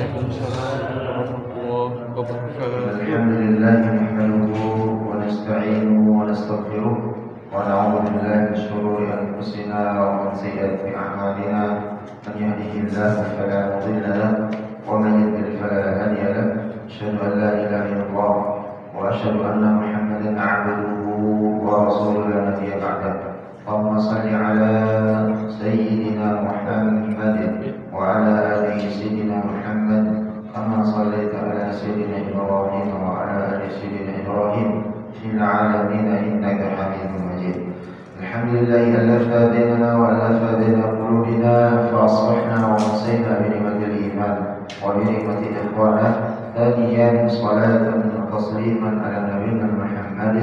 Waalaikumsalam warahmatullahi wabarakatuh. الحمد لله نحمده ونستعينه ونستغفره ونعوذ بالله من شرور أنفسنا ومن سيئات أعمالنا من يهده الله فلا مضل له ومن يضلل فلا هادي له أشهد أن لا إله إلا الله وأشهد أن محمدا عبده ورسوله لا نبي بعده اللهم صل على سيدنا محمد وعلى آل سيدنا محمد كما صليت على سيدنا إبراهيم وعلى آل سيدنا إبراهيم في العالمين إنك حميد مجيد الحمد لله ألف بيننا وألف بين قلوبنا فأصبحنا وأمسينا بنعمة الإيمان وبنعمة إخوانا ثانيا صلاة وتسليما على نبينا محمد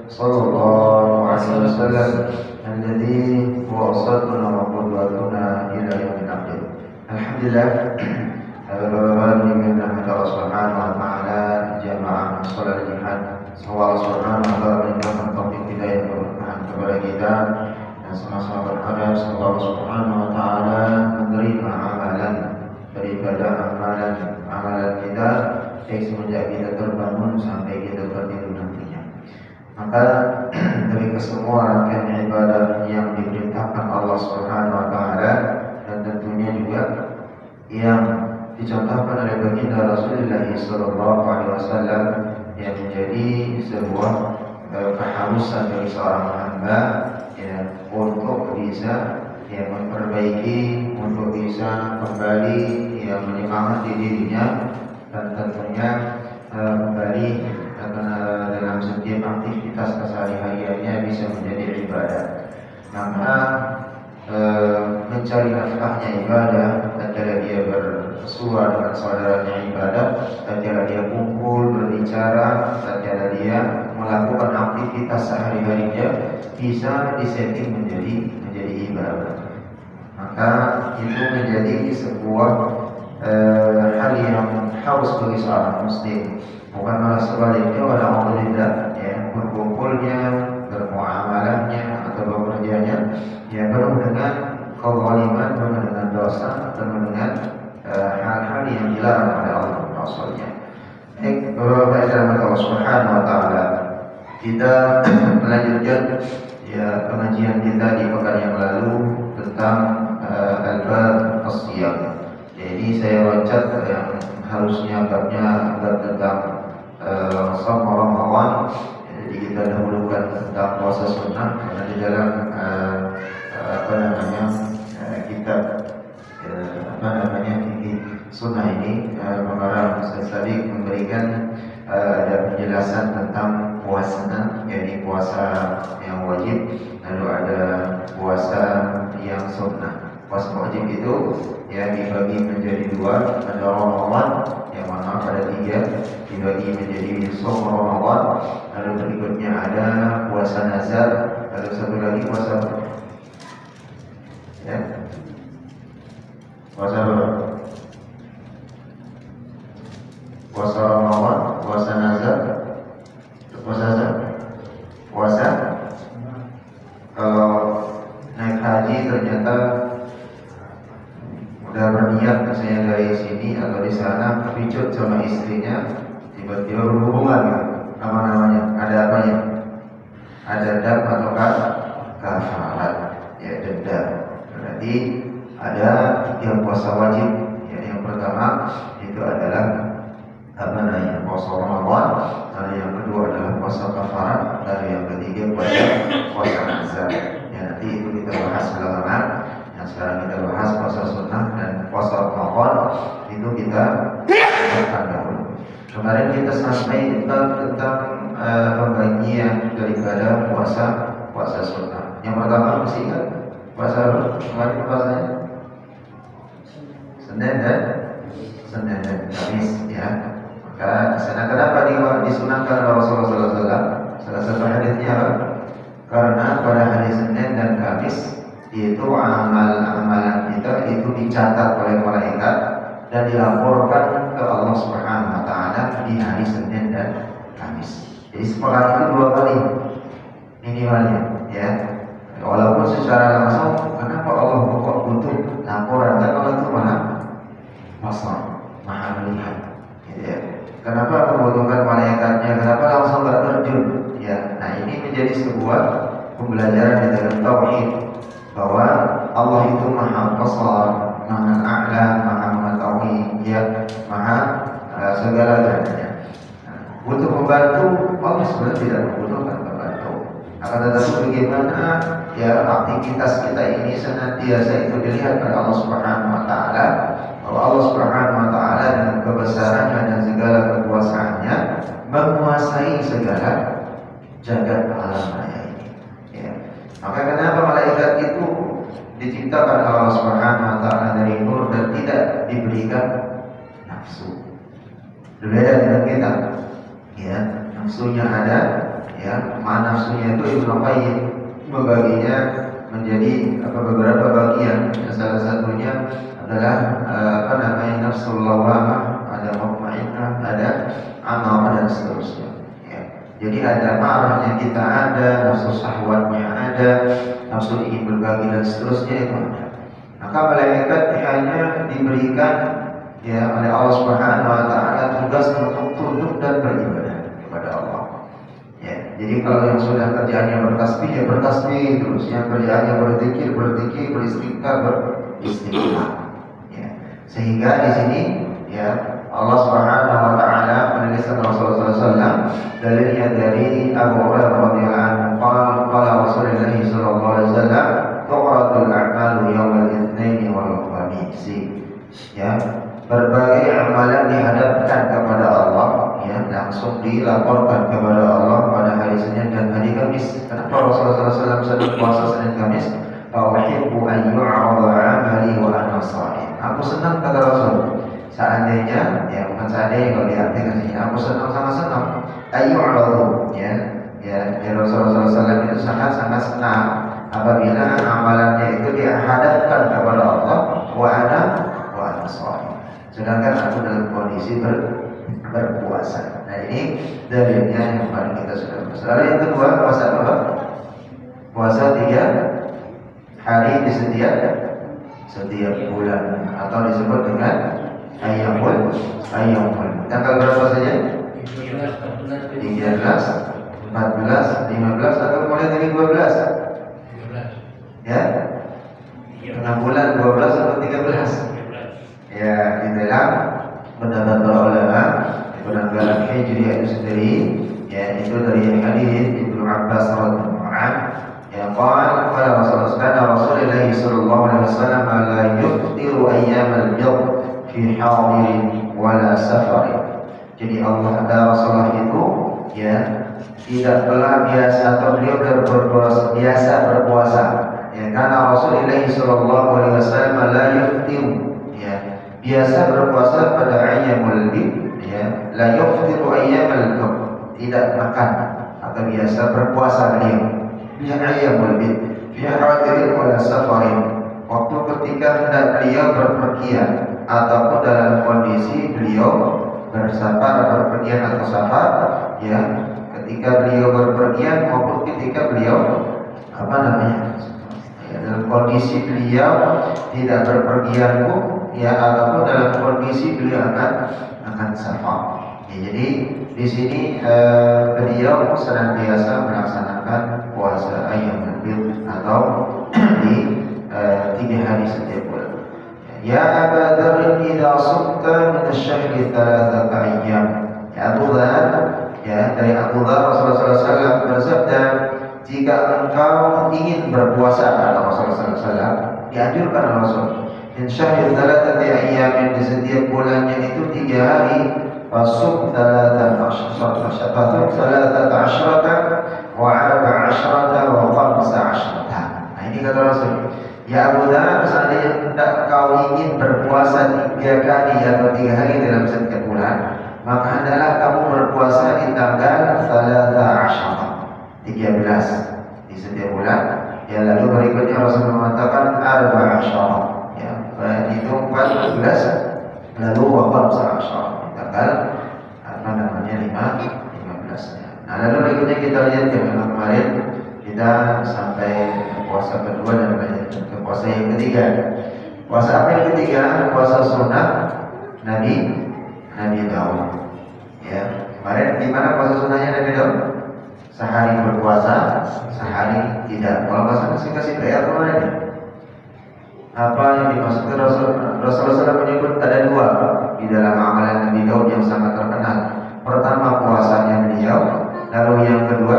صلى الله عليه وسلم الذي هو أسوتنا وقدوتنا إلى يوم الآخر الحمد لله. Bapak-bapak yang dirahmati Allah Subhanahu wa taala, jamaah salat jihad. Semoga Allah Subhanahu wa taala memberikan taufik hidayah dan berkahan kepada kita dan sama-sama berharap semoga Allah Subhanahu wa taala menerima amalan daripada amalan kita baik semenjak kita terbangun sampai kita tertidur nantinya. Maka dari kesemua rangkaian ibadah yang diperintahkan Allah Subhanahu wa taala dan tentunya juga yang dicontohkan oleh baginda Rasulullah sallallahu alaihi wasallam yang menjadi sebuah keharusan bagi seorang hamba ya, untuk bisa memperbaiki, untuk bisa kembali menyemangati dirinya dan tentunya kembali dalam setiap aktivitas kesehariannya bisa menjadi ibadah. Maka mencari nafkahnya ibadah, tatkala dia bersua dengan saudaranya ibadah, tatkala dia kumpul berbicara, tatkala dia melakukan aktivitas sehari-harinya bisa disetting menjadi ibadah. Maka itu menjadi sebuah hal yang harus bagi seorang muslim. Bukan malah sebaliknya, walhamdulillah ya, berkumpulnya, bermuamalahnya atau bekerjanya ya penuh dengan kezaliman, penuh dengan dosa, penuh dengan hal-hal yang dilarang oleh Allah dan Rasulnya. Bapak-bapak yang dirahmati Allah Subhanahu wa taala, kita melanjutkan ya pengajian kita di pekan yang lalu tentang al-bab as-siyam. Jadi saya loncat yang harusnya babnya tentang shaum Ramadan. Jadi kita dahulukan tentang puasa sunnah karena di dalam kitab sunnah ini mengarang Ustaz Sadiq memberikan ada penjelasan tentang puasa, yakni puasa yang wajib, lalu ada puasa yang sunnah. Puasa wajib itu ya dibagi menjadi dua, ada Ramadan yang mana ada tiga, dibagi menjadi shaum Ramadan, lalu berikutnya ada puasa nazar, lalu satu lagi puasa ya puasa puasa Ramadan, puasa nazar, puasa kalau naik haji ternyata udah berniat misalnya dari sini atau di sana kepicut sama istrinya, tiba-tiba berhubungan apa namanya, ada apanya, ada dam atau kafarat ya, denda. Berarti ada tiga puasa wajib ya. Yang pertama itu adalah puasa Ramadan, lalu yang kedua adalah puasa kafarat, lalu yang ketiga puasa nazar ya. Nanti itu kita bahas belakangan. Yang sekarang kita bahas puasa sunnah dan puasa Ramadan itu kita bahas dahulu. Kemarin kita sampai tentang pembagian daripada puasa sunnah. Yang pertama masih ingat puasa kemarin puasanya Senin dan Kamis ya. Maka sana kenapa disunahkan oleh Rasulullah SAW? Salah satu hadisnya apa? Karena pada hari Senin dan Kamis itu amalan kita itu dicatat oleh malaikat dan dilaporkan ke Allah Subhanahu wa taala di hari Senin dan Kamis. Jadi sepekan itu dua kali minimalnya ya. Walaupun secara langsung kenapa Allah butuh laporan, kan Allah itu maha aktivitas kita ini senantiasa itu dilihat oleh Allah Subhanahu wa taala, bahwa Allah Subhanahu wa taala dengan kebesarannya dan segala kekuasaannya menguasai segala jagat alam raya ini. Ya. Maka kenapa malaikat itu diciptakan oleh Allah Subhanahu wa taala dari nur dan tidak diberikan nafsu. Berbeda dengan kita. Ya, nafsunya ada, ya, nafsunya itu Ibnu Qayyim membaginya menjadi beberapa bagian. Salah satunya adalah nafsul lawamah, ada mutmainnah, ada amarah dan seterusnya. Ya. Jadi ada marahnya kita ada, nafsu syahwatnya ada, nafsu ingin berbagi dan seterusnya itu ada. Maka malaikat hanya diberikan oleh Allah Subhanahu wa taala tugas untuk tunduk dan beribadah kepada Allah. Ya, jadi kalau yang sudah kerjaannya bertasbih, ya bertasbih terus, yang kerjaannya berzikir, beristighfar, Ya. Sehingga di sini Allah Subhanahu wa taala menuliskan Rasulullah SAW dalilnya dari Abu Hurairah radhiyallahu anhu, qala Rasulullah sallallahu alaihi wasallam, tu'radul a'malu yawmal itsnaini wal khamis. Ya, berbagai amalan dihadapkan kepada Allah, langsung dilaporkan kepada Allah pada hari Senin dan hari Kamis. Kenapa Rasulullah SAW sedang puasa Senin Kamis? Fa'uhibbu an yu'arada 'amali wa ana sha'im. Aku senang, kata Rasul, seandainya, bukan seandainya kalau diartikan sini, aku senang, sangat senang ayyu'aradu, Rasulullah SAW itu sangat senang apabila amalannya itu dihadapkan kepada Allah wa ana sha'im, sedangkan aku dalam kondisi berpuasa. Nah, ini dalilnya yang paling kita sudah bahas. Lalu yang kedua, puasa apa? Puasa 3 hari di setiap bulan, atau disebut dengan ayyamul. Tanggal berapa saja? 13, 14, 15, atau mulai dari 12? Ya? Tengah bulan 12 atau 13? Ya, di dalam pendapat para ulama penanggalan Hijriah itu sendiri, itu dari hadis Ibnu Abbas radhiyallahu anhu, qala Rasulullah sallallahu alaihi wasallam la yuftiru ayyamal bid fi hadirin wala safarin. Jadi Rasulullah itu tidak pernah biasa, atau beliau biasa berpuasa. Karena Rasulullah sallallahu alaihi wasallam la yuftiru, biasa berpuasa pada ayyamul bid, la yuftiru ayyamal bid, tidak makan atau biasa berpuasa beliau. Ayyamul bid fi hadirin wala safarin, waktu ketika hendak beliau berpergian ataupun dalam kondisi beliau berpergian atau safar, ketika beliau berpergian maupun ketika beliau dalam kondisi beliau tidak berpergian pun, ataupun dalam kondisi beliau akan safar. Jadi di sini beliau senantiasa melaksanakan puasa ayyamul bid atau di 3 hari setiap bulan. Ya Abu Dzar, idza sumta min asy-syahri 3 ayyam. Abu Dzar, dari Abu Dzar, Rasulullah SAW bersabda, jika engkau ingin berpuasa, kata Rasulullah SAW, dianjurkan oleh Rasul, min syahri 3 ayyam, di setiap bulannya itu 3 hari, fasum 13 wa 14 wa 15. Nah, ini kata Rasul, ya Abu Dzar, seandainya hendak kau ingin berpuasa 3 kali atau 3 hari dalam setiap bulan, maka hendaklah kamu berpuasa di tanggal 13 di setiap bulan. Lalu berikutnya Rasul mengatakan 14, itu 14, lalu 15 tanggal 15. Nah, lalu berikutnya kita lihat kemarin kita sampai puasa kedua dan ke puasa yang ketiga. Puasa apa yang ketiga? Puasa sunnah Nabi Daud. Kemarin gimana puasa sunnahnya Nabi Daud? Sehari berpuasa, sehari tidak. Kalau bahasa kasih PR kemarin. Apa yang dimaksudkan Rasulullah SAW menyebut ada 2 di dalam amalan Nabi Daud yang sangat terkenal. Pertama puasanya beliau, lalu yang kedua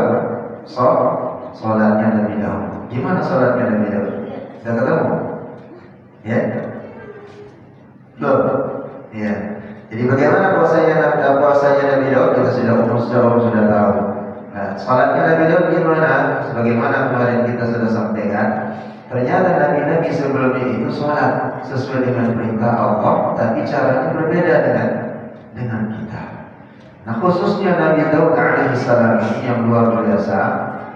sholatnya Nabi Daud. Gimana sholatnya Nabi Daud? Sudah ketemu? Ya? Belum? Ya. Jadi bagaimana puasanya Nabi Daud kita sudah tahu. Nah, salatnya Nabi Daud gimana? Sebagaimana kemarin kita sudah sampaikan, ternyata Nabi-Nabi sebelumnya itu salat sesuai dengan perintah Allah, tapi caranya berbeda dengan kita. Nah, khususnya Nabi Daud alaihissalam ini yang luar biasa,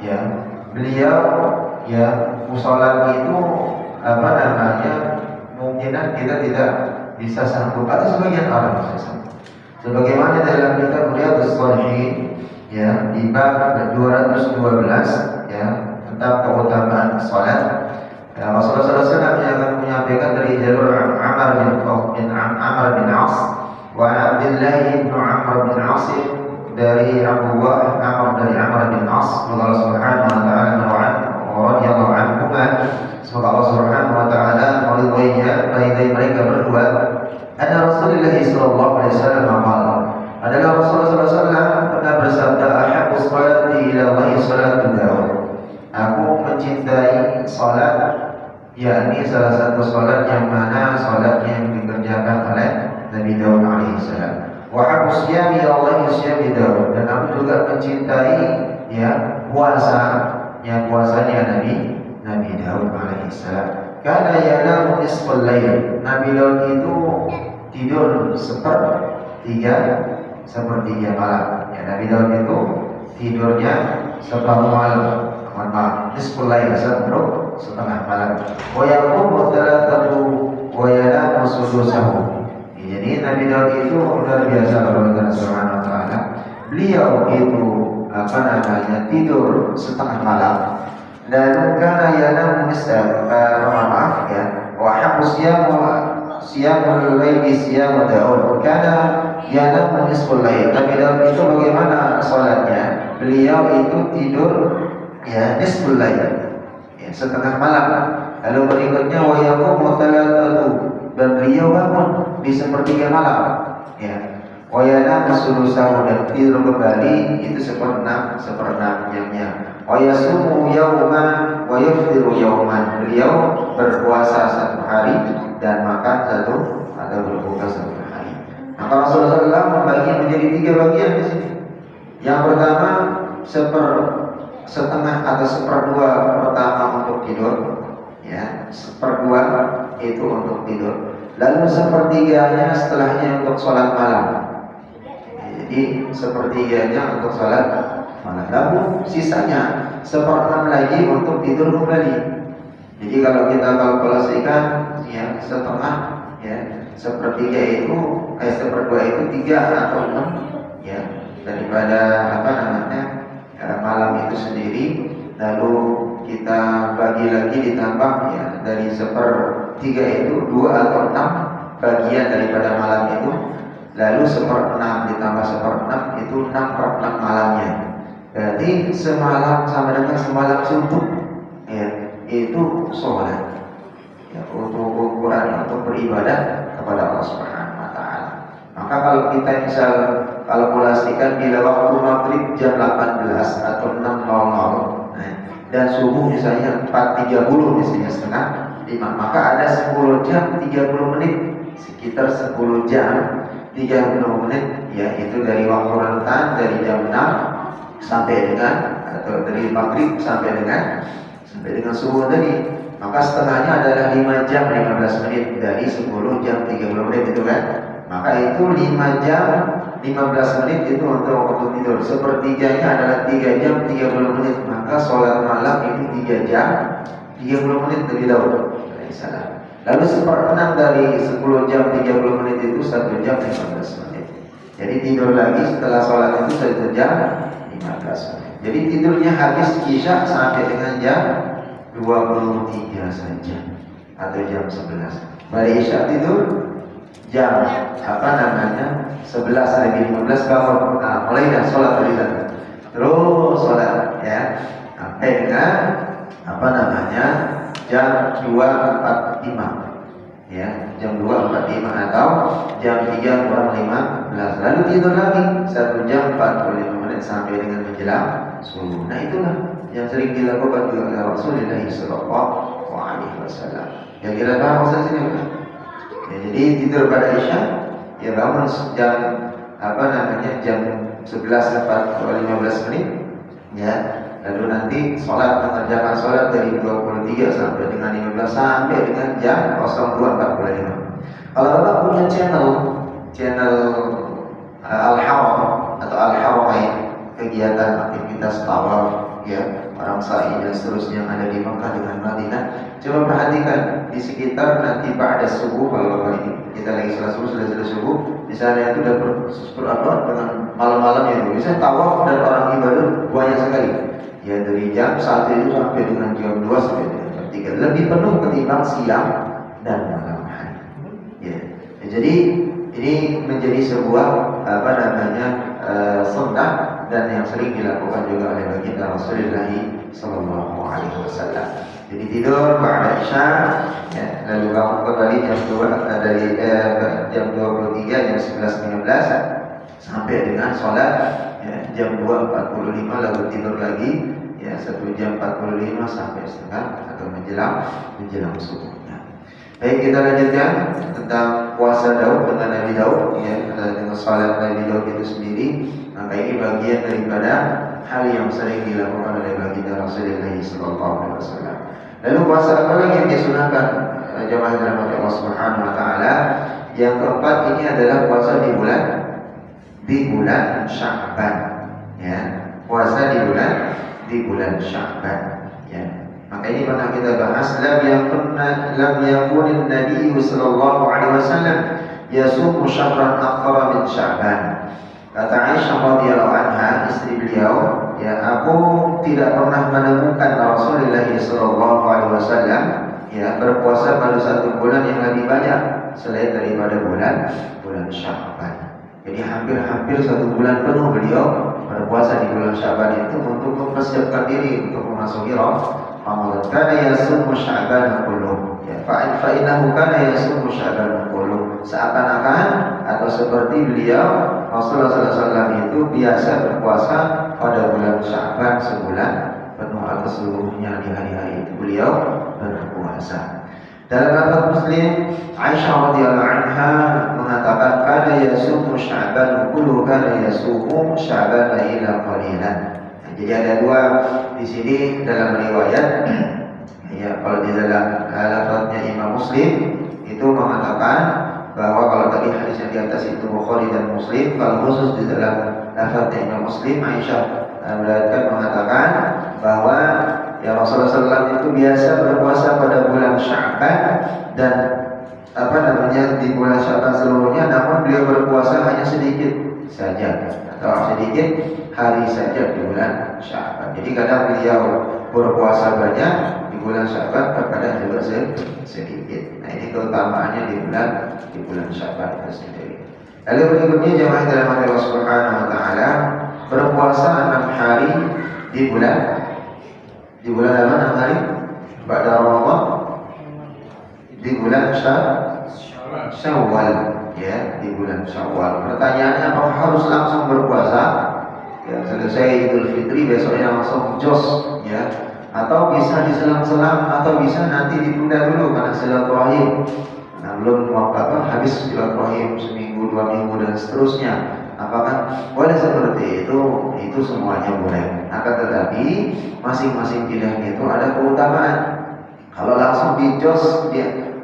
ya. Beliau ya musola itu mungkinan kita tidak bisa sanggup atau sebagian orang bisa sanggup. Sebagaimana dalam kitab Riyadhus Shalihin ya di bab 212 ya tentang keutamaan salat. Ya, Rasulullah SAW yang menyampaikan dari jalur Amr bin As wa Abdullah bin Amr bin As dari Abdullah dari Amr bin As, semoga Allah Subhanahu wa taala radhiyallahu anhuma, semoga Allah Subhanahu wa taala meridai mereka berdua. Ada Rasulullah sallallahu alaihi wasallam adalah Rasulullah sallallahu alaihi wasallam pernah bersabda, ahabbu sholati ila Allah salatu Daud. Aku mencintai salat, yakni salah satu salat yang mana salat yang dikerjakan oleh Nabi Daud alaihissalam. Wa habbu siyami ila Allah siyami Daud, dan aku juga mencintai ya puasanya Nabi Daud alaihissalam. Karena yanamu nisfal lail. Nabi Daud itu tidur sepertiga malam. Ya, Nabi Daud itu tidurnya separuh malam. Nisfal lail, setengah malam. Wa yaqumu thalathatu wa yanamu sudusahu. Jadi Nabi Daud itu luar biasa kalau Allah Subhanahu wa taala. Beliau itu tidur setengah malam. Dan karena yanamu wa habbu siyamul laili siyamu Daud. Karena yanamu nisful lail. Nabi Daud itu bagaimana salatnya? Beliau itu tidur ya nisful lail, ya, setengah malam. Lalu berikutnya wa yaqumu thalathatu, dan beliau bangun di sepertiga malam, ya. Wa yanamu sulusahu, dan tidur kembali itu seperenam jamnya. Wa yasumu yawman wa yaftiru yawman. Beliau berpuasa satu hari dan makan satu atau berbuka satu hari. Maka Rasulullah SAW membagi menjadi 3 bagian di sini. Yang pertama setengah atau seperdua pertama untuk tidur, ya, seperdua itu untuk tidur. Lalu sepertiganya setelahnya untuk sholat malam. Jadi sepertiganya untuk sholat malam. Lalu sisanya seperenam lagi untuk tidur kembali. Jadi kalau kita kalkulasikan, ya setengah, ya sepertiga itu, seperdua itu 3 atau 6, ya daripada malam itu sendiri. Lalu kita bagi lagi ditambah, ya dari sepertiga itu 2 atau 6 bagian daripada malam itu. Lalu seperenam ditambah seperenam itu 6/6 malamnya. Berarti semalam sama dengan semalam suntuk, ya itu sholat, ya, untuk ukuran untuk beribadah kepada Allah Subhanahu wa taala. Maka kalau kita misal kalkulasikan bila waktu maghrib jam 18 atau 6.00, dan subuh misalnya 4.30 misalnya setengah 5, maka ada 10 jam 30 menit, sekitar 10 jam 30 menit, ya itu dari waktu rentan dari jam 6 sampai dengan, atau dari maghrib sampai dengan subuh tadi. Maka setengahnya adalah 5 jam 15 menit dari 10 jam 30 menit itu kan. Maka itu 5 jam 15 menit itu untuk waktu tidur. Sepertiganya adalah 3 jam 30 menit. Maka sholat malam itu 3 jam 30 menit lebih dahulu. Lalu seperenam dari 10 jam 30 menit itu 1 jam 15 menit. Jadi tidur lagi setelah sholat itu 1 jam 15 menit. Jadi tidurnya habis isya sampai dengan jam 23 saja atau jam 11. Balik isya tidur jam 11 lebih 15 bangun. Nah, mulai dah sholat tadi. Terus sholat, ya sampai dengan jam 2.45, ya jam 2.45 atau jam 3:15. Lalu tidur lagi 1 jam 45 menit sampai dengan menjelang subuh. Nah itulah yang sering dilakukan oleh Rasulullah SAW. Ya kira paham maksud sini bukan? Ya, jadi tidur pada Isya, ya bangun jam jam 11.15 menit, ya. Lalu nanti mengerjakan sholat dari 23 sampai dengan 15 sampai dengan jam 02.45. Kalau Bapak punya channel Al-Haram atau Al-Haramain, kegiatan aktivitas tawaf, ya, orang sa'i dan seterusnya yang ada di Mekah dengan Madinah, coba perhatikan di sekitar nanti pada subuh, kalau Bapak ini kita lagi sholat subuh, sudah subuh, di sana itu udah dengan malam-malam itu bisa tawaf dan orang ibadah banyak sekali. Ya dari jam 1 itu sampai dengan jam 2 sampai dengan jam 3 lebih penuh ketimbang siang dan malam hari. Ya. Jadi ini menjadi sebuah sunnah dan yang sering dilakukan juga oleh baginda Rasulullah Sallallahu Alaihi Wasallam. Jadi tidur pada Isya, ya, lalu bangun kembali jam 2 dari jam 23 jam 11.15 sampai dengan sholat, ya, jam 2.45 lalu tidur lagi, ya, 1 jam 45 sampai setengah atau menjelang subuh. Baik, kita lanjutkan tentang puasa Daud dengan Nabi Daud, ya, dengan salat Nabi Daud itu sendiri. Maka ini bagian daripada hal yang sering dilakukan oleh baginda Rasulullah SAW. Lalu puasa apa lagi yang disunahkan jemaah dirahmati Allah Subhanahu Wa Taala? Yang keempat ini adalah puasa di bulan Sya'ban, ya, puasa di bulan Sya'ban, ya. Maka ini pernah kita bahas, lam yakunin Nabi sallallahu alaihi wasallam yasumu syahran akhara min Sya'ban. Kata Aisyah radhiyallahu anha, istri beliau, ya, aku tidak pernah menemukan Rasulullah sallallahu alaihi wasallam, ya, berpuasa pada satu bulan yang lebih banyak selain daripada bulan Sya'ban. Jadi hampir 1 bulan penuh beliau berpuasa di bulan Sya'ban itu untuk mempersiapkan diri untuk memasuki Ramadan. Kana yasumu Sya'ban kulluh, ya, fa innahu kana yasumu Sya'ban kulluh. Seakan-akan atau seperti beliau Rasulullah SAW itu biasa berpuasa pada bulan Sya'ban sebulan penuh atau seluruhnya di hari-hari itu beliau berpuasa. Dalam lafaz Muslim, Aisyah radhiyallahu anha mengatakan kana yasumu Sya'ban kulluhu, kana yasumu Sya'ban ila qalilan. Jadi ada dua di sini dalam riwayat. Ya, kalau di dalam lafaznya Imam Muslim itu mengatakan bahwa kalau tadi hadis yang di atas itu Bukhari dan Muslim, kalau khusus di dalam lafaznya Imam Muslim, Aisyah mengatakan bahwa ya Rasulullah SAW itu biasa berpuasa pada bulan Sya'ban dan di bulan Sya'ban seluruhnya, namun beliau berpuasa hanya sedikit saja atau sedikit hari saja di bulan Sya'ban. Jadi kadang beliau berpuasa banyak di bulan Sya'ban, terkadang juga sedikit. Nah, ini keutamaannya di bulan Sya'ban itu sendiri. Lalu berikutnya jemaah dirahmati Allah Subhanahu Wa Taala, berpuasa 6 hari di bulan apa 6 hari? Pada Ramadan di bulan Syawal, ya, di bulan Syawal. Pertanyaannya, apakah harus langsung berpuasa? Ya, selesai Idul Fitri besoknya langsung jos, ya, atau bisa diselang-selang, atau bisa nanti ditunda dulu karena silaturahim. Nah, belum habis silaturahim seminggu, 2 minggu dan seterusnya. Apakah boleh seperti itu? Itu semuanya boleh. Akan tetapi masing-masing pilihan itu ada keutamaan. Kalau langsung dijos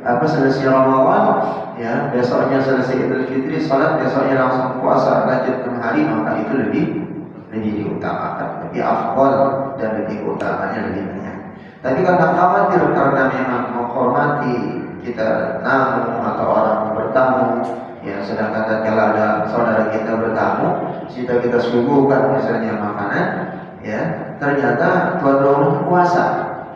selesai Ramadan, ya, besoknya selesai Idul Fitri, salat, besoknya langsung puasa lanjutkan hari, maka itu lebih diutamakan, lebih afdal dan lebih utamanya lebih banyak. Tapi karena khawatir, karena memang menghormati kita tamu atau orang bertamu, ya, sedangkan kalau ada saudara kita bertamu, kita suguhkan misalnya makanan, ya, ternyata tuan rumah puasa,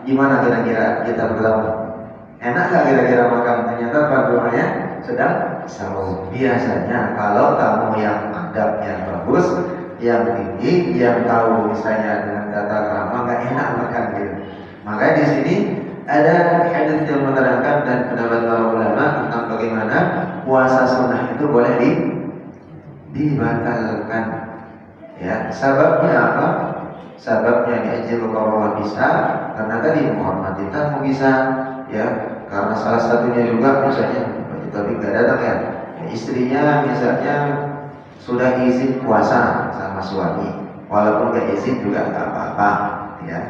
gimana kira-kira kita bertamu? Enak gak kira-kira makan? Ternyata tuan rumahnya sedang sahur. Biasanya kalau tamu yang adabnya bagus, yang tinggi, yang tahu misalnya dengan tata krama, gak enak makan gitu. Maka di sini ada hadis yang menerangkan dan pendapat para ulama tentang bagaimana puasa sunnah itu boleh dibatalkan. Ya, sababnya apa? Sababnya diajil bahwa bisa karena tadi menghormati tamu bisa, ya. karena salah satunya juga misalnya tapi nggak datang ya, istrinya misalnya sudah izin puasa sama suami, walaupun nggak izin juga nggak apa-apa ya.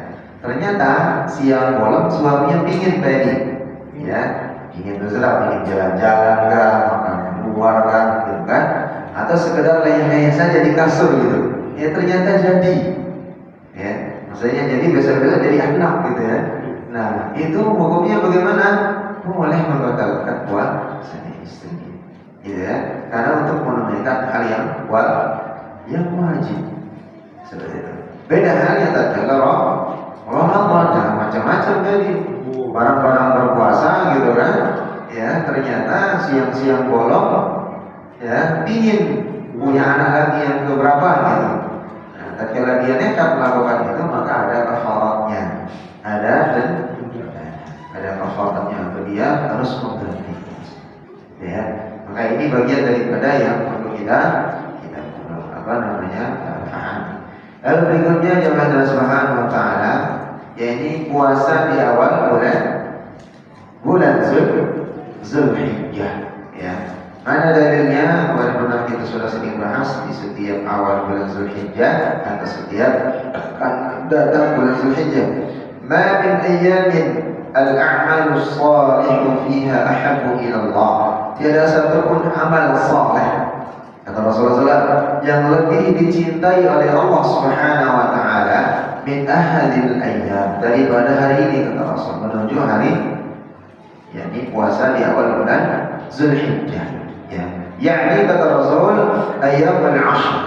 Ternyata siang bolong suaminya pingin tadi ya, pingin terserah, pingin jalan-jalan kan, makan keluar kan, gitu kan, atau sekedar leyeh-leyeh saja di kasur gitu ya, ternyata jadi ya, maksudnya jadi besok-besok jadi anak gitu ya. Nah itu hukumnya bagaimana? Boleh membatalkan puasanya istri gitu ya, karena untuk menunaikan hal yang wajib seperti itu. Beda halnya tatkala Ramadan, jangan macam-macam tadi, barang-barang berpuasa gitu kan ya, ternyata siang-siang bolong ya, pingin punya anak lagi yang keberapa gitu. Nah, tatkala dia nekat melakukan itu, maka ada kafaratnya, ada kafaratnya, dia harus mengganti ya. Maka ini bagian daripada yang perlu kita pahami. Lalu berikutnya jemaah Allah Subhanahu wa taala, yaitu puasa di awal bulan Zulhijjah ya. Mana dalilnya? Kemarin pernah kita sudah sering bahas, di setiap awal bulan Zulhijjah atau setiap akan datang bulan Zulhijjah, ma min ayyamin al-a'malu shalihu fiha ahabbu ila Allah. Tiada satu pun amal saleh, kata Rasulullah SAW, yang lebih dicintai oleh Allah Subhanahu wa taala min ahadil ayyam, daripada hari ini, kata Rasul, menuju hari yakni puasa di awal bulan Zulhijjah ya. Yakni kata Rasul ayyamul ashr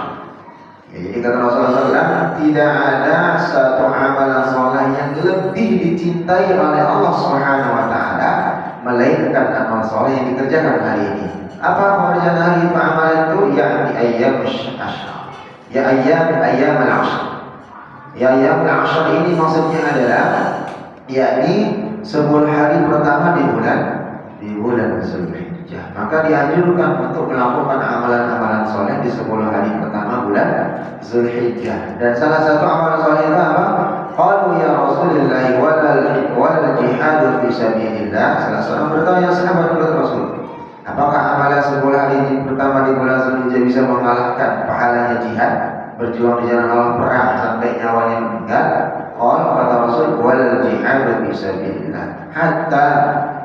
ya, jadi kata Rasulullah SAW, tidak ada satu amalan saleh yang lebih dicintai oleh Allah Subhanahu wa taala melainkan amal saleh yang dikerjakan hari ini. Apa pekerjaan hari itu, amalan itu? Yakni ayyamul ashr ya, ayyamul ashr ya. Ayyamul ashr ini maksudnya adalah yakni 10 hari pertama di bulan Zulhijjah. Maka dianjurkan untuk melakukan amalan-amalan soleh di 10 hari pertama bulan Zulhijjah. Dan salah satu amalan soleh itu apa? Qalu ya Rasulullah wal jihadu fi sabilillah. Salah seorang bertanya sahabat kepada Rasul, apakah amalan 10 hari pertama di bulan Zulhijjah bisa mengalahkan pahalanya jihad, berjuang di jalan Allah, perang sampai nyawanya meninggal? Kata Rasul, wal jihadu fi sabilillah, hatta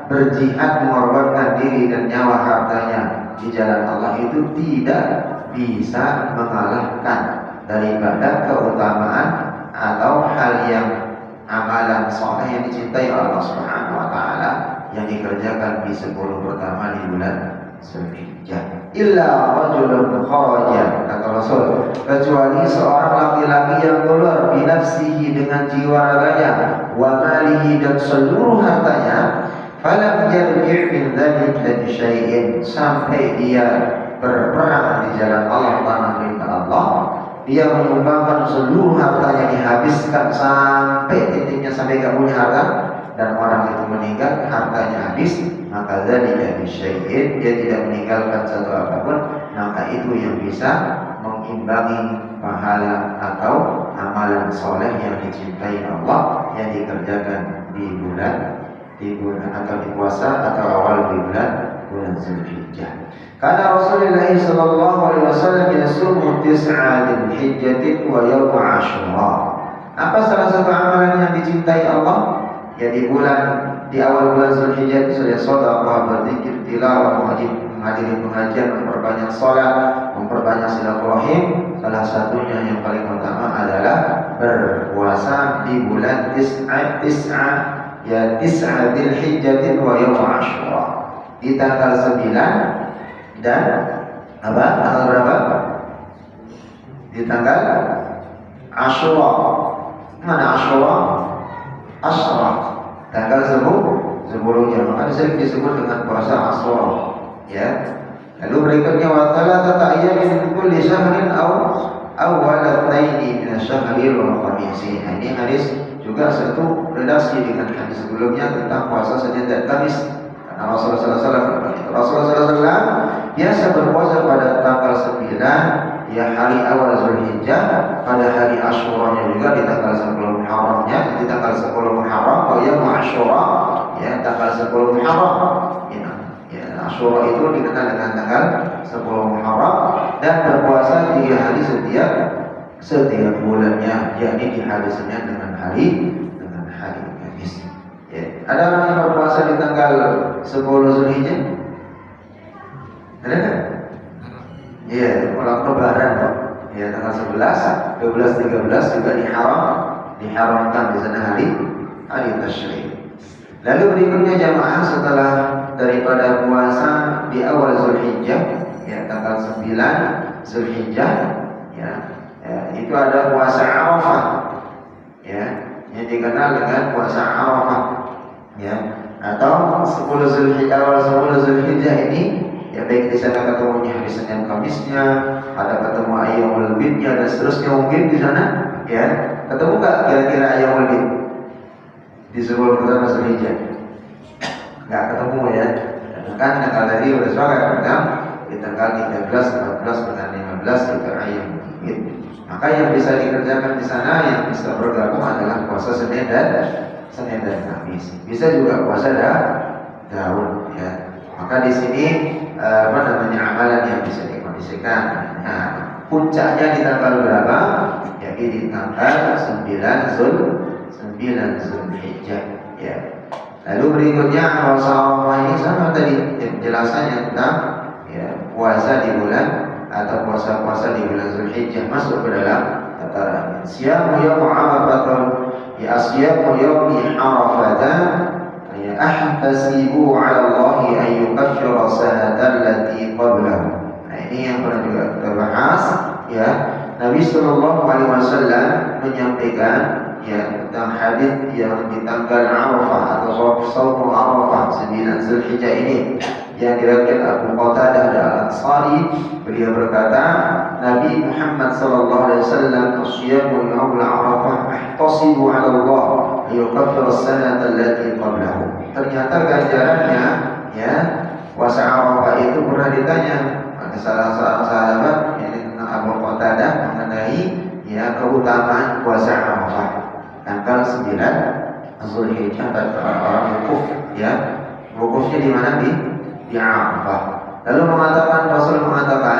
berjihad mengorbankan diri dan nyawa hartanya di jalan Allah itu tidak bisa mengalahkan daripada keutamaan atau hal yang amalan saleh yang dicintai Allah Subhanahu wa taala yang dikerjakan di 10 pertama di bulan Zulhijjah. Illa rajulun kharaja, kata Rasul, kecuali seorang laki-laki yang keluar binafsihi, dengan jiwa raganya, wa malihi, dan seluruh hartanya, falam yarji' min dzalika bi syai'in, sampai dia berperang di jalan Allah, tanah perintah Allah, dia menyumbangkan seluruh hartanya, dihabiskan sampai titiknya, sampai gak punya harta, dan orang itu meninggal, hartanya habis, maka dzalika bi syai'in, dia tidak meninggalkan satu apapun, maka itu yang bisa mengimbangi pahala atau amalan soleh yang dicintai Allah yang dikerjakan di bulan atau di puasa atau awal di bulan Zulhijjah. Karena Rasulullah sallallahu alaihi wasallam yasumu tis'a Dzulhijjah wa yaum Asyura. Apa salah satu amalan yang dicintai Allah? Ya, di awal bulan Zulhijjah itu sudah sedekah, berzikir, tilawah, menghadiri pengajian, memperbanyak salat, memperbanyak silaturahim. Salah satunya yang paling utama adalah berpuasa di bulan Tis'a Dzulhijjah wa yaum Asyura, di tanggal 9 dan tanggal berapa? Di tanggal Asyura. Mana Asyura? Asyura, tanggal 10-nya, maka disebut dengan puasa Asyura ya. Lalu berikutnya wa thalathata ayyamin min kulli syahrin aw walataini min asy-syahri wal khamisi. Ini hadis juga satu redaksi dengan hadis sebelumnya tentang puasa Senin dan Kamis. Karena Rasulullah SAW biasa berpuasa pada tanggal 9 ya, hari awal Zulhijjah, pada hari Asyuranya juga di tanggal 10 Muharramnya, di tanggal 10 Muharram, wa yaum Asyura, ya tanggal 10 Muharram. Ya, Asyura itu dikenal dengan tanggal 10 Muharram dan berpuasa 3 hari setiap bulannya, yakni di hari Senin dengan hari Kamis. Ya. Ada orang yang berpuasa di tanggal 10 Zulhijjah? Ada kan? Iya, orang Lebaran Pak. Ya, tanggal 11, 12, 13 juga diharamkan di sana hari tasyrik. Lalu berikutnya jamaah setelah daripada puasa di awal Zulhijjah, ya tanggal 9 Zulhijjah, ya, itu ada puasa Arafah, ya, yang dikenal dengan puasa Arafah, ya, atau 10 Zulhijjah, awal 10 Zulhijjah ini, ya baik di sana ketemunya hari Senin Kamisnya, ada ketemu Ayyamul Bidnya dan seterusnya mungkin di sana, ya, ketemu nggak kira-kira Ayyamul Bid di 10 pertama Zulhijjah? Nggak ketemu ya. Kan tanggal tadi sudah sepakat kan? Di tanggal 13, 14 dengan 15 itu Ayyamul Bid. Maka yang bisa dikerjakan di sana yang bisa bergabung adalah puasa Senin dan Kamis. Bisa juga puasa Daud, ya. Maka di sini amalan yang bisa dikondisikan. Nah, puncaknya di tanggal berapa? Jadi di tanggal 9 Zulhijjah, ya. Lalu berikutnya Arafah ini sama tadi penjelasannya tentang ya, puasa di bulan atau puasa-puasa di bulan Zulhijjah masuk ke dalam tataran. Siyamu yaum Arafah, ya siyamu yaumi Arafah. Ahtasibu 'ala Allah an yukaffira sanata allati qablahu. Nah, ini yang pernah juga kita bahas, ya. Nabi sallallahu alaihi wasallam menyampaikan ya tentang hadis yang di tanggal Arafah atau shaum Arafah 9 Zulhijjah ini yang diriwayatkan Abu Qatadah Al-Ansari. Beliau berkata, Nabi Muhammad sallallahu alaihi wasallam, "Asyamu yaum Arafah ahtasibu 'ala Allah yukaffir as-sanata allati qablahu." Ternyata ganjarannya, ya, puasa Arafah itu pernah ditanya oleh salah seorang sahabat yaitu Abu Qatadah mengenai ya keutamaan puasa Arafah tanggal 9 Zulhijjah. Orang wukuf, ya, wukufnya di mana? Di Arafah. Lalu Rasul mengatakan,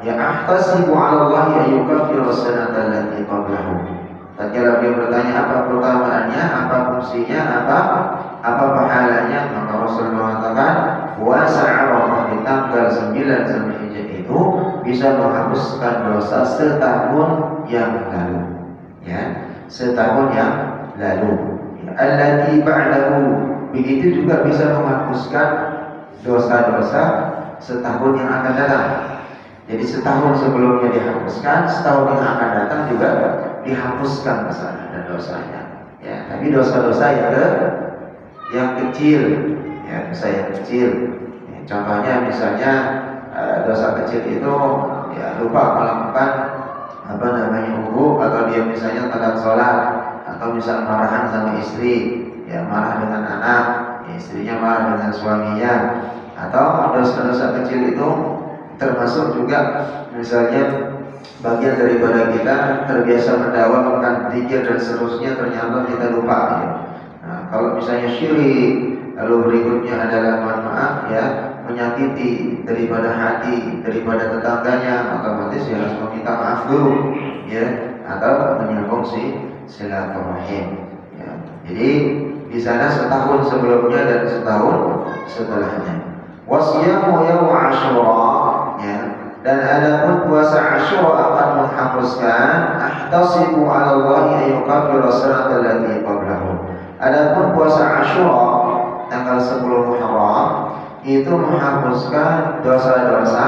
ya ahtasibu 'ala Allah an yukaffir as-sanata allati qablahu. Tatkala beliau bertanya apa keutamaannya, apa fungsinya, apa pahalanya, maka Rasul mengatakan puasa Arafah di tanggal 9 Zulhijjah itu bisa menghapuskan dosa setahun yang lalu, ya, setahun yang lalu. Allati ba'dahu, begitu juga bisa menghapuskan dosa-dosa setahun yang akan datang. Jadi setahun sebelumnya dihapuskan, setahun yang akan datang juga dihapuskan kesalahan dan dosanya. Ya, tapi dosa-dosa yang kecil, ya, dosa yang kecil. Ya, contohnya misalnya dosa kecil itu ya lupa melakukan wudu, atau dia misalnya telat sholat, atau misal marahan sama istri, ya marah dengan anak, ya, istrinya marah dengan suaminya, atau dosa-dosa kecil itu termasuk juga misalnya bagian daripada kita terbiasa mendawam makan zikir dan seterusnya, ternyata kita lupa, ya. Nah, kalau misalnya syirik, lalu berikutnya adalah mohon maaf, ya, menyakiti daripada hati daripada tetangganya, otomatis ya harus meminta maaf dulu, ya, atau menyambung silaturahim, ya. Jadi di sana setahun sebelumnya dan setahun setelahnya. Wasyamu yaum Asyura, ya. Dan adapun puasa Asyura akan menghapuskan ahtasibu 'ala Allah an yukaffira as-sanata allati qablahu. Adapun puasa Asyura tanggal 10 Muharram itu menghapuskan dosa-dosa,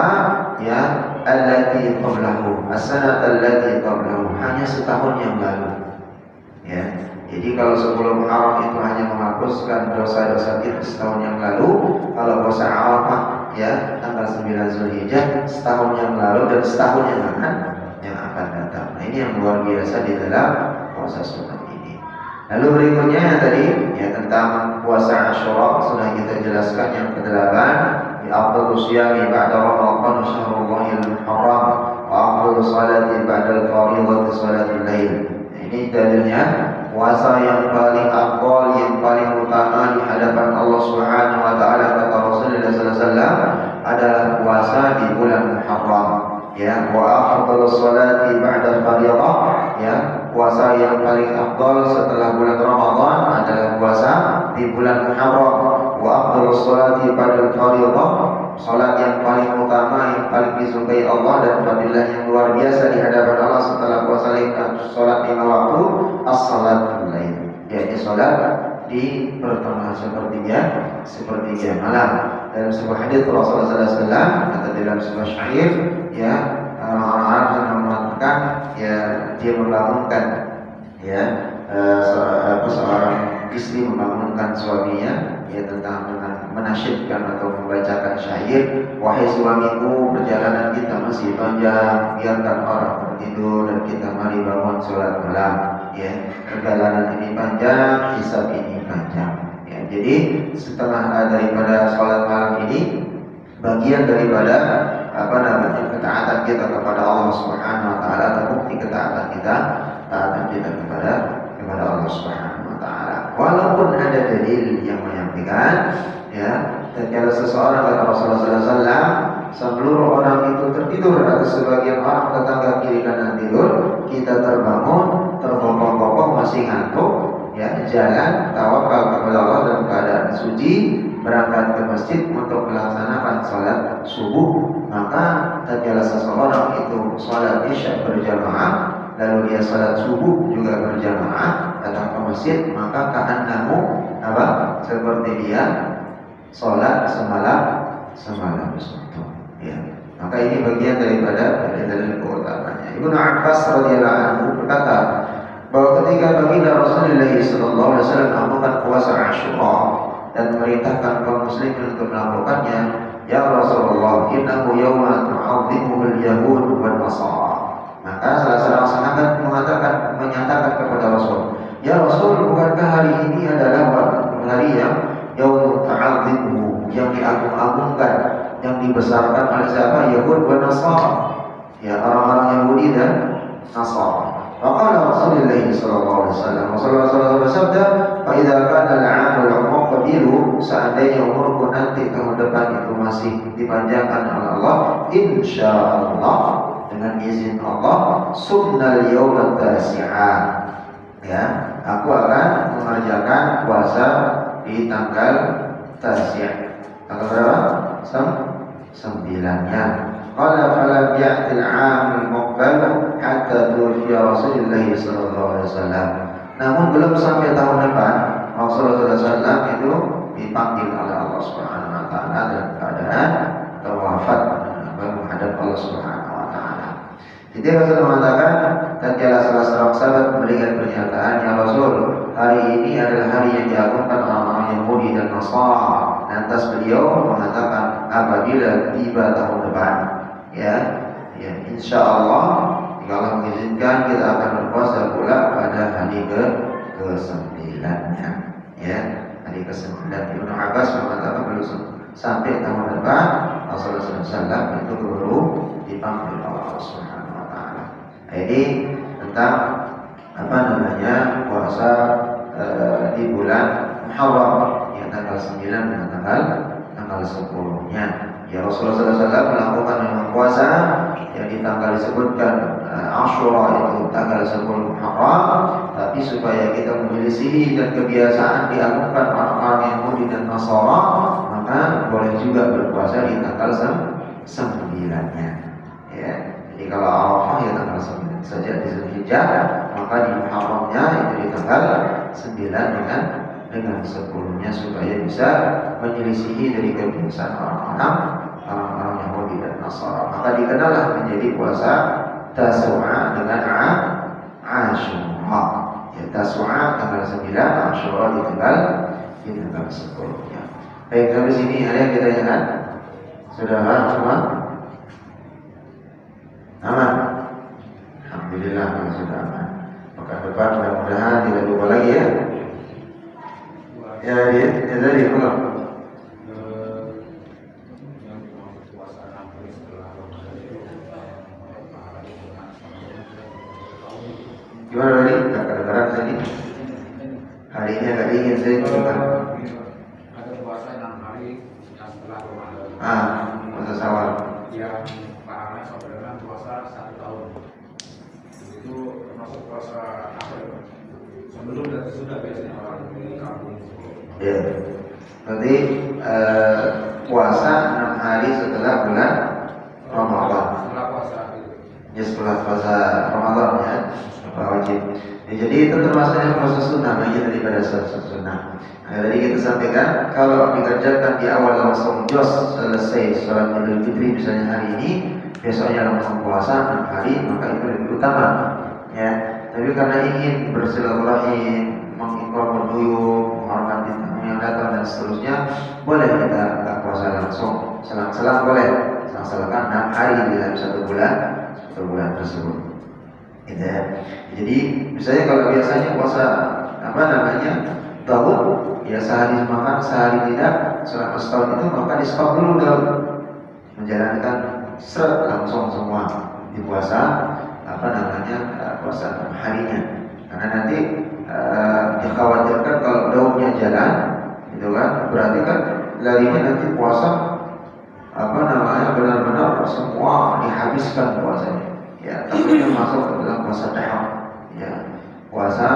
ya, allati qablahu, as-sanata allati qablahu, hanya setahun yang lalu, ya. Jadi kalau 10 Muharram itu hanya menghapuskan dosa-dosa kita setahun yang lalu, kalau puasa Arafah, ya, tanggal 9 Zulhijjah setahun yang lalu dan setahun yang akan datang. Nah, ini yang luar biasa di dalam puasa sunat ini. Lalu berikutnya yang tadi, ya, tentang puasa Asyura sudah kita jelaskan yang ke-8, di afdhalus siyami ba'da Ramadan syahrullahil muharram wa afdhalus salati ba'da al-fardhati salatul lail. Ini dalilnya puasa yang paling afdal, yang paling utama di hadapan Allah Subhanahu wa taala, kata Rasulullah sallallahu alaihi wasallam, adalah puasa di bulan Muharram. Ya, wa afdhalus salati ba'da fardhiyah, ya, puasa yang paling afdal setelah bulan Ramadan adalah puasa di bulan Muharram. Wa afdhalus salati ba'da fardhiyah, salat yang paling utama, yang paling disukai Allah dan fadilah yang luar biasa di hadapan Allah setelah puasa salat 5 waktu, as-salatul lail, yaitu salat di pertengahan sepertiga malam. Dalam sebuah hadis Rasulullah sallallahu alaihi wasallam kata dalam sebuah syair, ya, orang Arab yang mengatakan, ya, dia membangunkan, ya, seorang istri membangunkan suaminya, ya, tentang menasyidkan atau membacakan syair, wahai suamiku, perjalanan kita masih panjang, biarkan orang tertidur dan kita mari bangun sholat malam, ya, perjalanan ini panjang, hisab ini panjang, ya. Jadi setengah daripada sholat malam ini bagian daripada ketaatan kita kepada Allah Subhanahu wa taala, atau bukti ketaatan kita kepada Allah Subhanahu wa taala. Walaupun ada dalil yang menyampaikan, ya, tatkala seseorang, kata Rasulullah sallallahu alaihi wasallam, seluruh orang itu tertidur atau sebagian orang tetangga kiri kanan tidur, kita terbangun, tergopong-gopong masih ngantuk, ya, jalan tawakal kepada Allah dalam keadaan suci, berangkat ke masjid untuk melaksanakan salat subuh. Maka tatkala seseorang itu salat isya berjamaah, lalu dia salat subuh juga berjamaah, datang ke masjid, maka ka'annahu seperti dia salat semalam suntuk, ya. Maka ini bagian daripada dalil keutamanya. Ibnu Abbas radhiyallahu anhu berkata bahwa ketika baginda Rasulullah sallallahu alaihi wasallam melakukan puasa Asyura dan memerintahkan kaum muslimin untuk melakukannya, ya Rasulullah, innahu yawma tu'azzimuhu al-yahud wal nasara. Maka salah seorang sahabat menyatakan kepada Rasul, ya Rasul, bukankah hari ini adalah hari yang yaum ta'azzimuhu, yang diagung-agungkan, yang dibesarkan oleh siapa? Yahud dan Nasara, ya, orang-orang Yahudi dan Nasara. Maka Rasulullah sallallahu alaihi wasallam, Rasulullah bersabda, "Fa idza kana al-'amul muqbilu, seandainya umurku nanti tahun depan itu masih dipanjangkan oleh Allah, insyaallah, dengan izin Allah, sunnal yawm at-tasi'ah, ya, aku akan mengerjakan puasa di tanggal Tasi'. Tanggal berapa? 9-nya. Qala falam ya'til 'amul muqbal hatta tuwfiya Rasulullah sallallahu alaihi wasallam. Namun belum sampai tahun depan Rasulullah sallallahu alaihi wasallam itu dipanggil oleh Allah Subhanahu wa taala dalam keadaan terwafat menghadap Allah Subhanahu wa taala. Jadi Rasul mengatakan, tatkala salah seorang sahabat memberikan pernyataan, ya Rasul, hari ini adalah hari yang diagungkan orang-orang Yahudi dan Nasara. Lantas beliau mengatakan, apabila tiba tahun depan, ya, insya Allah, jika Allah mengizinkan, kita akan berpuasa pula pada hari ke-9-nya, ya, hari ke-9. Ibnu Abbas mengatakan belum sampai tahun depan Rasulullah SAW itu baru dipanggil Allah Subhanahu wa taala. Jadi tentang puasa di bulan Muharram, yang tanggal 9 dan tanggal 10-nya. Ya, Rasulullah SAW melakukan memang puasa yang di tanggal disebutkan Asyura itu tanggal 10 Muharram, tapi supaya kita menyelisihi dan kebiasaan diagungkan orang-orang Yahudi dan Nasara, maka boleh juga berpuasa di tanggal 9-nya. Ya, jadi kalau Arafah ya tanggal 9 saja di Zulhijjah, maka di Muharramnya itu di tanggal 9 dengan 10-nya, supaya bisa menyelisihi dari kebiasaan orang-orang Yahudi dan Nasara. Maka dikenallah menjadi puasa Tasu'a dengan Asyura. Ya, Tasu'a tanggal 9, Asyura di tanggal 10-nya. Baik, sampai sini ada yang kita ingat? Sudah paham semua? Aman? Alhamdulillah kalau sudah aman. Maka depan mudah-mudahan tidak lupa lagi, ya. Ya, tadi belum. Gimana tadi? Tak kedengaran tadi. bisa ditunjukkan? Ada puasa 6 hari yang setelah Ramadan. Puasa Syawal. Yang parangan sampai dengan puasa 1 tahun. Itu termasuk puasa apa ya? Sebelum dan sesudah biasanya orang di kampung. Ya. Berarti puasa 6 hari setelah bulan Ramadan. Setelah puasa itu. Ya setelah puasa Ramadan ya, apa wajib. Ya, jadi itu termasuk yang puasa sunnah bagian daripada sunnah. Nah, tadi kita sampaikan kalau dikerjakan di awal langsung jos selesai sholat Idul Fitri misalnya hari ini, besoknya langsung puasa 6 hari, maka itu lebih utama. Ya, tapi karena ingin bersilaturahim, mengikram berduyung, menghormati tamu yang datang dan seterusnya, boleh kita tak puasa langsung, selang-selang boleh, selang-selang 6 hari dalam satu bulan tersebut. Gitu ya. Jadi misalnya kalau biasanya puasa apa namanya Dawud, ya sehari makan sehari tidak selama setahun itu, maka di stop dulu Dawud, menjalankan seret langsung semua di puasa apa namanya puasa harinya, karena nanti dikhawatirkan kalau Daudnya jalan gitu kan, berarti kan larinya nanti puasa apa namanya benar-benar semua dihabiskan puasanya. Ya, takutnya masuk ke dalam puasa tahap, ya, puasa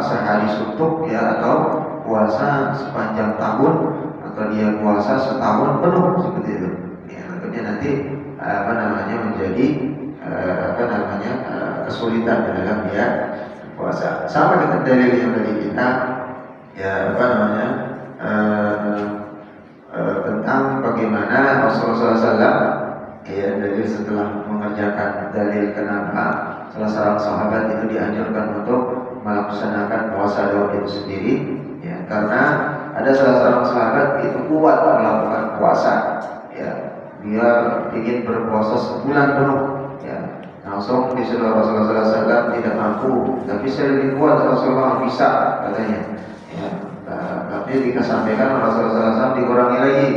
sehari suntuk ya, atau puasa sepanjang tahun, atau dia puasa setahun penuh seperti itu. Ya, takutnya nanti apa namanya menjadi kesulitan dalam dia puasa. Sama dengan dalil yang tadi kita ya apa namanya tentang bagaimana Rasulullah SAW ya dalil setelah mengerjakan dalil kenapa salah seorang sahabat itu dianjurkan untuk melaksanakan puasa Daud itu sendiri, ya karena ada salah seorang sahabat itu kuat melakukan puasa, ya dia ingin berpuasa sebulan penuh, ya langsung disuruh Rasulullah SAW tidak mampu, tapi saya lebih kuat, Rasulullah bisa katanya, ya tapi dikasampaikan Rasulullah SAW dikurangi lagi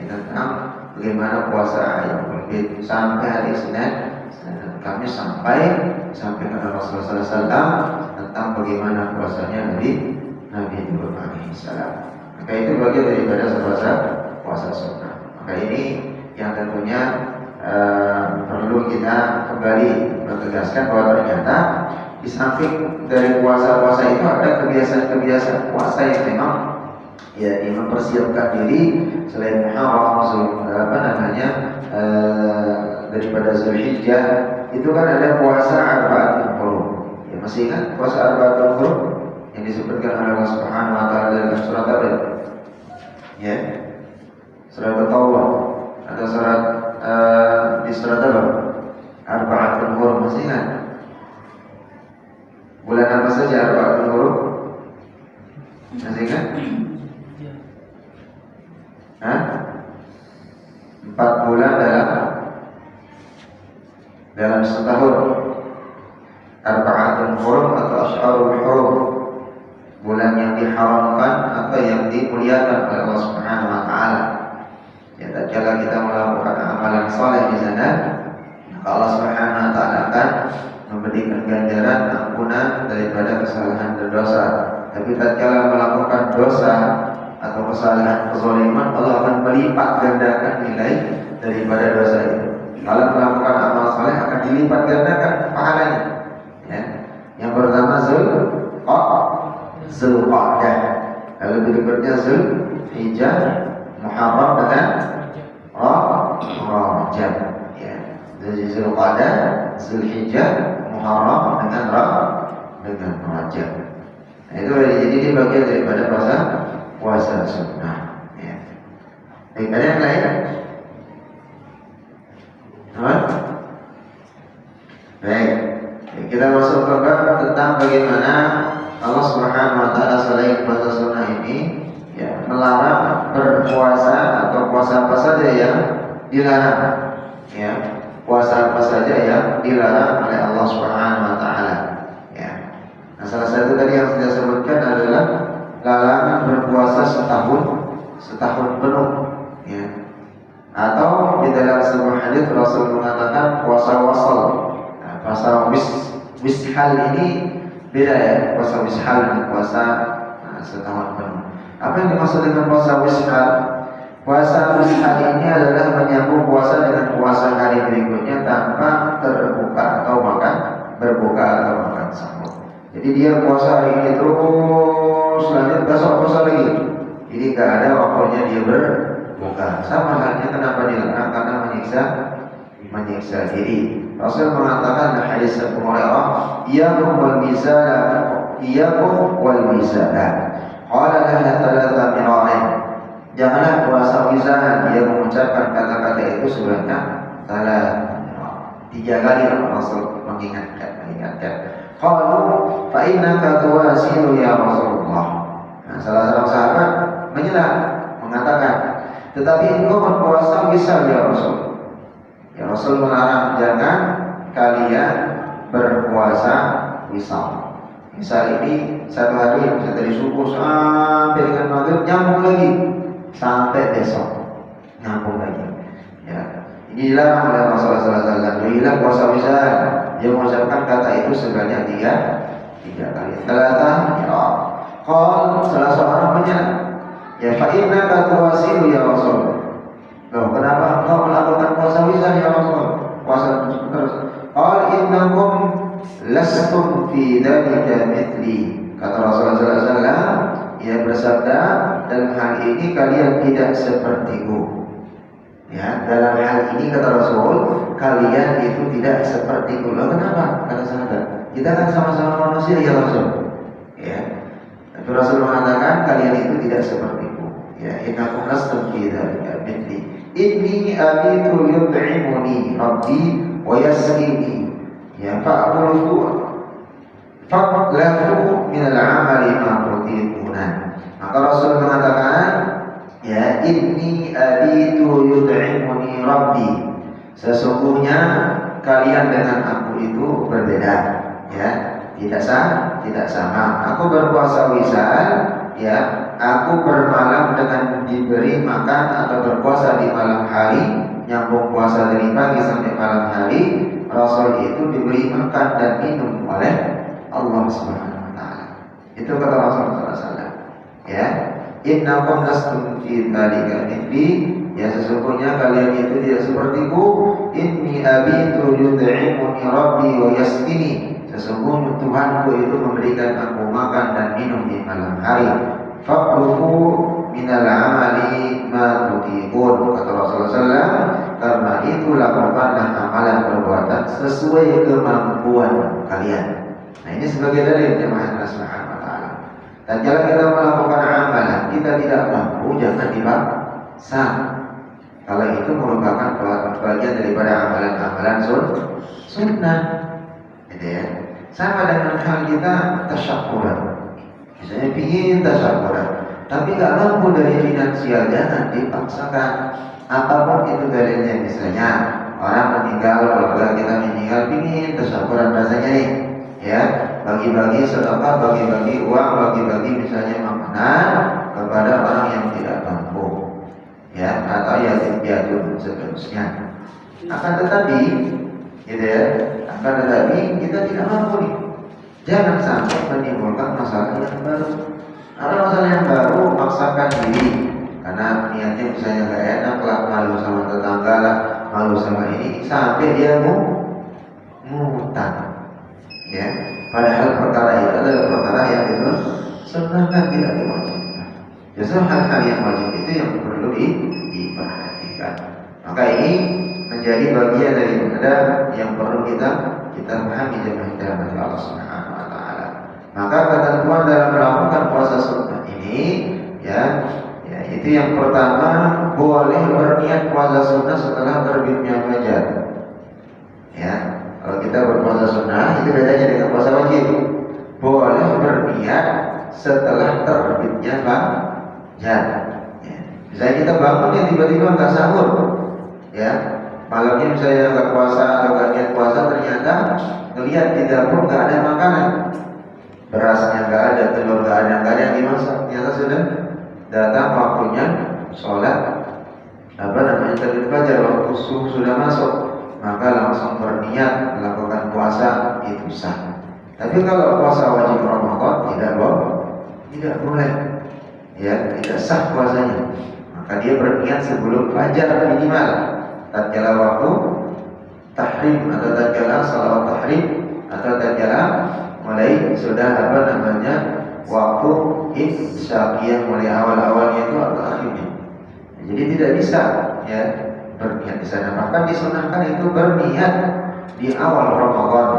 tentang bagaimana puasa yang berbeda sampai hari Senin kami sampai kepada Rasulullah SAW tentang bagaimana puasanya Nabi Ibrahim alaihissalam. Maka itu bagian daripada puasa sunnah. Maka ini yang tentunya perlu kita kembali menegaskan bahwa ternyata di samping dari puasa-puasa itu ada kebiasaan-kebiasaan puasa yang memang ya mempersiapkan diri selain Muharram, daripada Zulhijjah itu kan ada puasa Arba'atul Hurum. Ya masih ingat puasa Arba'atul Hurum yang disebutkan oleh Allah Subhanahu wa taala dalam surat apa? Ya. Surat At-Taubah atau surat di surat apa? Arba'atul Hurum, masih ingat? Bulan apa saja Arba'atul Hurum? Masih ingat? 4 bulan dalam setahun. Arba'atul Hurum atau Asy'arul Hurum, bulan yang diharamkan atau yang dimuliakan oleh Allah Subhanahu wa taala. Ya, tatkala kita melakukan amalan saleh di sana, maka Allah Subhanahu wa taala akan memberikan ganjaran ampunan daripada kesalahan dan dosa. Tapi tatkala melakukan dosa atau kesalahan kezaliman, Allah akan melipat gandakan nilai daripada dosa itu. Kalau melakukan amal saleh akan dilipat gandakan pahalanya. Ya. Yang pertama Zulqa'dah, lalu berikutnya Zulhijjah, Muharram dengan Rajab. Ya. Jadi Zulqa'dah, Zulhijjah, Muharram dengan Rajab. Nah, itu jadi ini bagian daripada puasa sunnah. Ya. Baik, ada yang lain? Apa? Baik, kita masuk ke bab tentang bagaimana Allah Subhanahu wa taala selain puasa sunnah ini ya melarang berpuasa atau puasa apa saja yang dilarang. Ya, puasa apa saja yang dilarang oleh Allah Subhanahu wa taala. Ya. Nah, salah satu tadi yang saya sebutkan adalah larangan berpuasa setahun penuh, ya. Atau di dalam sebuah hadis Rasul mengatakan puasa wasal. Nah, puasa wishal ini beda ya, puasa wishal dengan puasa setahun penuh. Apa yang dimaksud dengan puasa wishal? Puasa wishal ini adalah menyambung puasa dengan puasa hari berikutnya tanpa terbuka atau berbuka atau makan sahur. Jadi dia puasa hari ini terus, lanjut besok puasa lagi. Jadi gak ada waktunya dia berbuka. Sama halnya kenapa dilarang? Karena menyiksa diri. Rasul mengatakan dalam hadis Abu Hurairah, "Iyyakum wal mizan, iyyakum wal mizan." Qala laha thalatha mirarin. Janganlah puasa mizan. Dia mengucapkan kata-kata itu sebanyak 3 kali. Rasul mengingatkan. Qalu fa innaka tuwasilu ya Rasulullah. Nah, salah seorang sahabat menyela mengatakan, tetapi engkau berpuasa wisal ya Rasul. Ya Rasul melarang jangan kalian berpuasa wisal. Misal ini satu hari bisa dari subuh sampai dengan maghrib nyambung lagi sampai besok nyambung lagi. Ya, ini dilarang oleh Rasulullah SAW. Bila puasa wisal, dia mengucapkan kata itu sebanyak 3 kali. Thalatha ya. Qal salah seorang menyela, ya fa innaka tuwasilu ya Rasul. Loh, kenapa engkau melakukan puasa wisal ya Rasul? Puasa terus. Qal innakum lastum fi dzalika mithli. Kata Rasulullah SAW, ia bersabda, dalam hal ini kalian tidak sepertiku. Ya, dalam hal ini kata Rasul, kalian itu tidak sepertiku. Loh, kenapa? Kata sahabat, kita kan sama-sama manusia ya Rasul. Ya, tapi Rasul mengatakan kalian itu tidak sepertiku. Ya, innakum lastum fi dzalika mithli. Inni abitu yut'imuni rabbi wa yasqini. Ya, fa'lafu min al-amali ma tutiquna. Maka Rasul mengatakan, ya, inni abitu yut'imuni rabbi. Sesungguhnya kalian dengan aku itu berbeda, ya, tidak sama. Aku berpuasa wisal, ya, aku bermalam dengan diberi makan atau berpuasa di malam hari, nyambung puasa dari pagi sampai malam hari. Rasul itu diberi makan dan minum oleh Allah Subhanahu wa taala. Itu kata Rasulullah SAW. Ya, innakum lastum fi dzalika mithli. Ya, sesungguhnya kalian itu tidak sepertiku. Inni abitu yut'imuni rabbi wa yasqini. Sesungguhnya Tuhanku itu memberikan aku makan dan minum di malam hari. Fa'rufu minal amali ma tutiqun. Kata Rasulullah SAW, karena itu lakukanlah amalan perbuatan sesuai kemampuan kalian. Nah, ini sebagai dalil jemaah Allah Subhanahu wa taala. Dan kalau kita melakukan amalan kita tidak mampu, jangan dipaksa. Kalau itu merupakan bagian daripada amalan-amalan sunnah. Gitu ya. Sama dengan hal kita tasyakuran. Misalnya ingin tasyakuran, tapi nggak mampu dari finansial, jangan dipaksakan. Apapun itu dalilnya, misalnya orang meninggal, keluarga kita meninggal, ingin tasyakuran rasanya nih, ya, bagi-bagi sedekah, bagi-bagi uang, bagi-bagi misalnya makanan kepada orang yang tidak mampu, ya, atau yatim piatu dan seterusnya. Akan tetapi, gitu ya, kita tidak mampu nih. Jangan sampai menimbulkan masalah yang baru. Ada masalah yang baru, paksakan diri. Karena niatnya misalnya gak enak lah, malu sama tetangga lah, malu sama ini, sampai dia ngutang. Ya, padahal perkara itu adalah perkara yang itu sunahkan, tidak diwajibkan. Justru hal-hal yang wajib itu yang perlu diperhatikan. Maka ini menjadi bagian daripada yang perlu kita pahami jemaah Allah Subhanahu wa taala. Maka ketentuan dalam melakukan puasa sunnah ini, ya, itu yang pertama, boleh berniat puasa sunnah setelah terbitnya fajar. Ya, kalau kita berpuasa sunnah itu bedanya dengan puasa wajib. Boleh berniat setelah terbitnya fajar. Ya. Misalnya kita bangun ya tiba-tiba nggak sahur, ya, malamnya misalnya nggak puasa atau nggak niat puasa, ternyata ngelihat di dapur nggak ada makanan, berasnya nggak ada, telur nggak ada yang dimasak. Ternyata sudah datang waktunya sholat terbit fajar, waktu subuh sudah masuk, maka langsung berniat melakukan puasa, itu sah. Tapi kalau puasa wajib Ramadan tidak boleh, ya, tidak sah puasanya. Maka dia berniat sebelum fajar minimal, tatkala waktu tahrim atau tatkala salawat tahrim atau tatkala mulai sudah waktu imsakiyah, mulai awal-awalnya itu atau akhirnya. Jadi tidak bisa, ya, berniat di sana. Bahkan disunahkan itu berniat di awal Ramadan,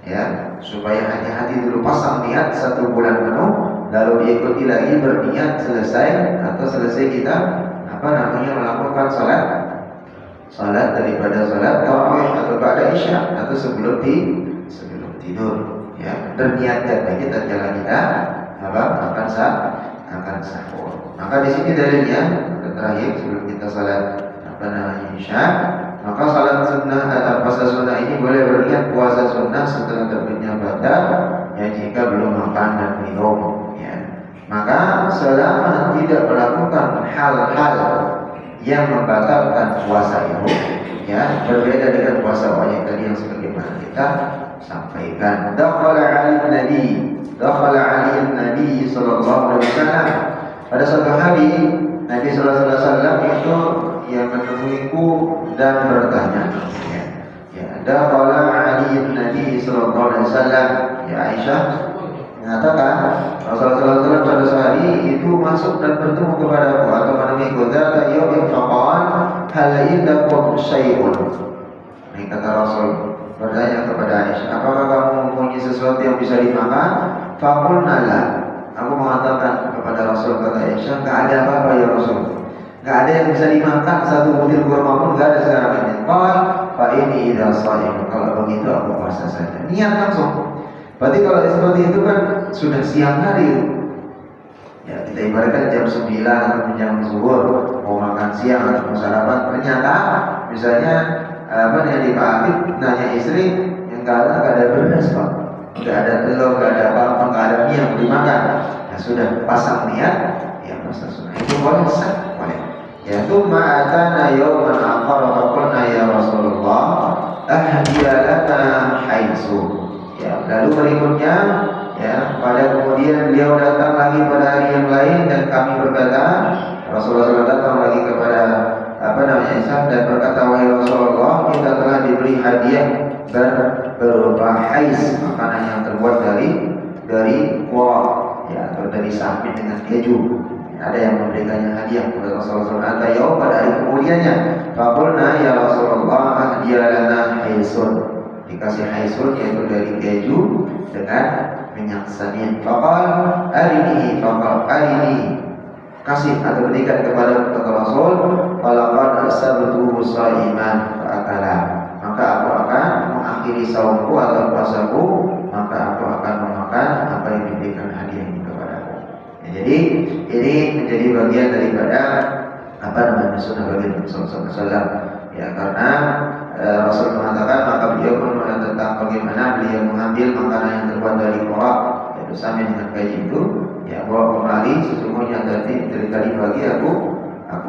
ya, supaya hati-hati dulu pasang niat 1 bulan penuh, lalu diikuti lagi berniat selesai kita melakukan salat daripada salat tarawih atau ba'da isya atau sebelum tidur, ya, berniatkan lagi tatkala kita akan sahur. Maka di sini dalilnya terakhir sebelum kita salat isya, maka salat sunnah atau puasa sunnah ini boleh berniat puasa sunnah setelah terbitnya badar, ya, jika belum makan dan minum, ya. Maka selama tidak melakukan hal-hal yang membatalkan puasa itu, ya, berbeda dengan puasa wajib tadi yang sebagaimana kita sampaikan. Dakhala Ali Nabi sallallahu alaihi wasallam. Pada suatu hari Nabi sallallahu alaihi wasallam itu yang menemuiku dan bertanya, ya, dakhala Ali Nabi sallallahu alaihi wasallam. Ya, Aisyah mengatakan Rasulullah SAW pada sehari itu masuk dan bertemu kepada aku atau menemuiku. Dzata yaumin faqala hal indakum syai'un. Ini kata Rasul bertanya kepada Aisyah, apakah kamu mempunyai sesuatu yang bisa dimakan? Faqulna la. Aku mengatakan kepada Rasul, kata Aisyah, enggak ada apa-apa ya Rasul. Enggak ada yang bisa dimakan, 1 butir kurma pun enggak ada sekarang ini. Qal fa ini idza shaim. Kalau begitu aku puasa saja. Niat langsung. Berarti kalau seperti itu kan sudah siang hari. Ya, kita ibaratkan jam 9 atau jam zuhur mau makan siang atau mau sarapan. Ternyata misalnya di Pak Afif nanya istri, yang enggak ada beras Pak, enggak ada telur, enggak ada apa-apa, enggak ada mie yang dimakan. Nah, sudah pasang niat, ya puasa sunnah itu boleh sah, boleh. Ya, tsumma atana yawman akhar fa qulna ya Rasulullah ahdiya lana haitsu. Ya, lalu berikutnya, ya, pada kemudian beliau datang lagi pada hari yang lain dan kami berkata, Rasulullah SAW datang lagi kepada Aisyah dan berkata, wahai Rasulullah, kita telah diberi hadiah berupa hais, makanan yang terbuat dari kuah, ya, atau dari sapi dengan keju. Ada yang memberikannya hadiah kepada Rasulullah SAW. Pada hari kemudiannya, faqulna ya Rasulullah hadiah lana haisun. Dikasih haisun, yaitu dari keju dengan minyak samin. Faqal arini kasih atau berikan kepada Rasul. Falaqad asabtuhu shaiman fa'akala. Maka aku akan mengakhiri saumku atau puasaku, maka aku akan memakan apa yang diberikan hadiah ini kepadaku. Ya, jadi ini menjadi bagian daripada sunnah bagi Rasulullah SAW. Ya, karena Rasul mengatakan, maka beliau pun tentang bagaimana beliau mengambil makanan yang terbuat dari korak, yaitu sama dengan keju itu, ya, bawa kembali. Sesungguhnya dari tadi pagi aku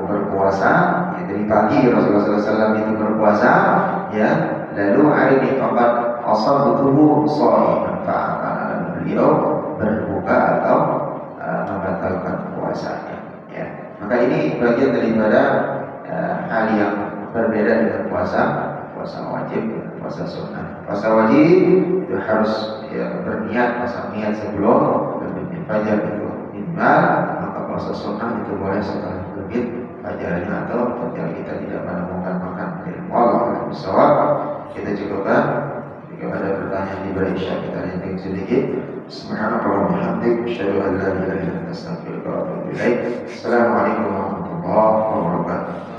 berpuasa, ya, dari pagi Rasulullah SAW itu berpuasa, ya, lalu hari ini faqad asabtuhu shaiman fa'akala, beliau berbuka atau membatalkan puasanya, ya. Maka ini bagian daripada hal yang berbeda dengan puasa wajib, puasa sunnah. Puasa wajib itu harus, ya, berniat, pasang niat sebelum terbitnya fajar itu minimal. Maka puasa sunnah itu boleh setelah terbit fajarnya atau ketika kita tidak menemukan makan. Allah bisawab. Kita cukupkan. Jika ada pertanyaan di bawah isya kita lanjutkan sedikit. Subhanallah walhamdulillah, asyhadu an la ilaha illa anta astaghfiruka wa atubu ilaik. Assalamualaikum warahmatullahi wabarakatuh.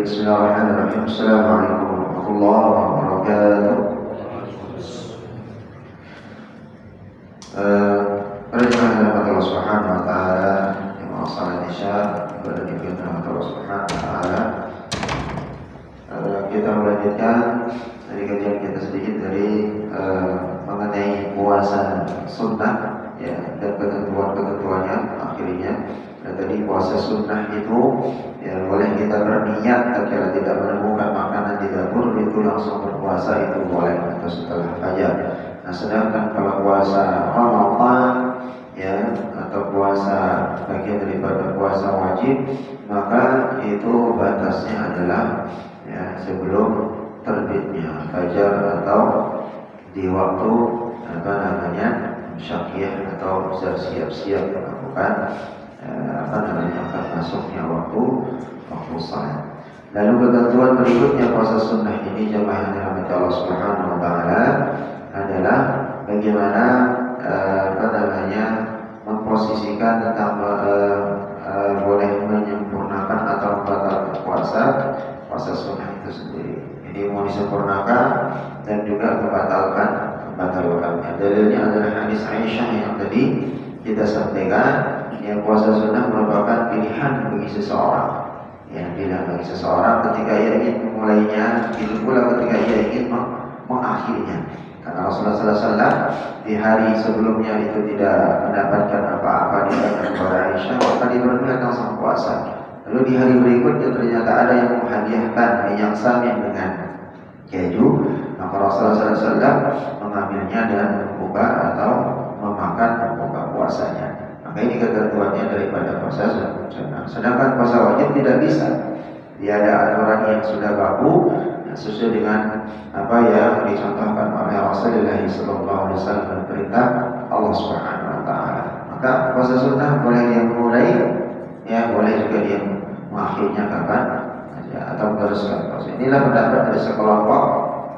Bismillahirrahmanirrahim. Assalamualaikum warahmatullahi wabarakatuh. Pada Allah Subhanahu membaca kepada firman Allah Subhanahu wa taala. Kita melanjutkan dari kajian kita sedikit dari mengenai puasa sunnah ya, dan ketentuan-ketentuannya akhirnya. Dan tadi puasa sunnah itu ya boleh kita berniat kalau tidak menemukan makanan di dapur itu langsung berpuasa itu boleh atau setelah fajar. Nah, sedangkan kalau puasa Ramadan ya atau puasa bagian daripada puasa wajib, maka itu batasnya adalah ya sebelum terbitnya fajar atau di waktu syakiyah atau siap-siap melakukan akan masuknya waktu salat. Lalu ketentuan berikutnya puasa sunnah ini jemaah yang dirahmati Allah Subhanahu wa taala adalah bagaimana memposisikan tentang boleh menyempurnakan atau membatalkan puasa sunnah itu sendiri. Ini mau disempurnakan dan juga membatalkannya. Dalilnya adalah hadis Aisyah yang tadi kita sampaikan. Yang puasa sunnah merupakan pilihan bagi seseorang. Yang pilihan bagi seseorang ketika ia ingin memulainya, itu pula ketika ia ingin mengakhirinya. Karena Rasulullah SAW di hari sebelumnya itu tidak mendapatkan apa-apa diberikan kepada Aisyah, maka dia berniat langsung puasa. Lalu di hari berikutnya ternyata ada yang menghadiahkan minyak samin dengan keju, maka Rasulullah SAW mengambilnya dan membuka atau membuka puasanya. Maka ini ketentuannya daripada puasa sunnah. Sedangkan puasa wajib tidak bisa. Dia ada aturan yang sudah baku sesuai dengan apa yang dicontohkan oleh Rasulullah SAW dan perintah Allah Subhanahu wa taala. Maka puasa sunnah boleh dia mulai ya, boleh juga dia mengakhirinya kapan saja atau meneruskan puasa. Inilah pendapat dari sekelompok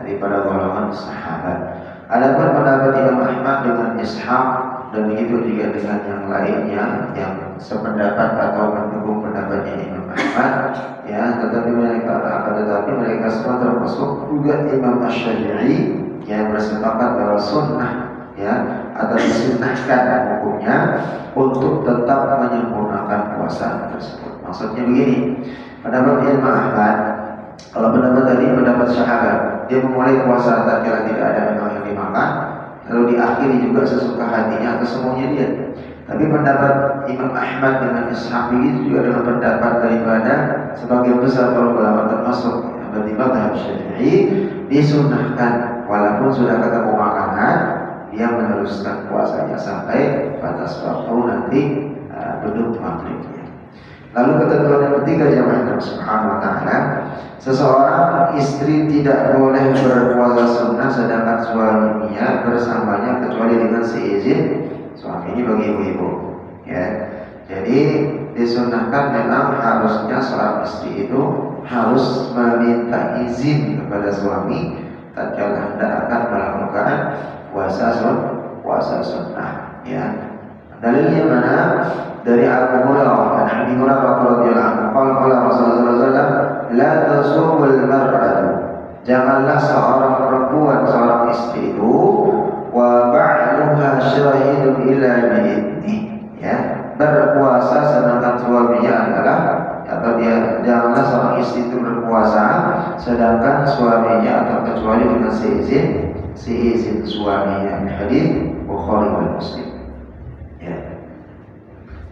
daripada golongan sahabat. Adapun pendapat Imam Ahmad dengan Ishaq dan begitu juga dengan yang lainnya yang sependapat atau mendukung pendapatnya Imam Ahmad ya, tetapi mereka semua termasuk juga Imam Asy-Syafi'i yang bersepakat bahwa sunnah ya atau disunnahkan hukumnya untuk tetap menyempurnakan puasa tersebut. Maksudnya begini, pendapat Imam Ahmad, kalau pendapat tadi pendapat sahabat, dia memulai puasa tatkala tidak ada memang yang dimakan, lalu diakhiri juga sesuka hatinya atau semuanya dia. Tapi pendapat Imam Ahmad dengan Ishaq itu juga dengan pendapat daripada sebagian besar para ulama termasuk yang mazhab Syafi'i, disunnahkan walaupun sudah ketemu makanan dia meneruskan puasanya sampai batas waktu nanti duduk maghribnya. Lalu ketentuan yang ketiga jemaah Allah Subhanahu wa taala, seseorang istri tidak boleh berpuasa sunnah sedangkan suaminya bersamanya kecuali dengan seizin suami. Ini bagi ibu-ibu ya. Jadi disunnahkan memang harusnya seorang istri itu harus meminta izin kepada suami tatkala hendak akan melakukan puasa sunnah ya. Dalilnya mana? Dari Abu Hurairah, Nabi radhiyallahu anhu, qala Rasulullah SAW, la tasumul mar'atu, janganlah seorang perempuan, seorang istri itu, wa ba'luha syahidun illa bi'idni, ya, berpuasa sedangkan suaminya adalah, atau janganlah seorang istri itu berpuasa sedangkan suaminya atau kecuali dengan seizin suaminya. Hadis Bukhari dan Muslim.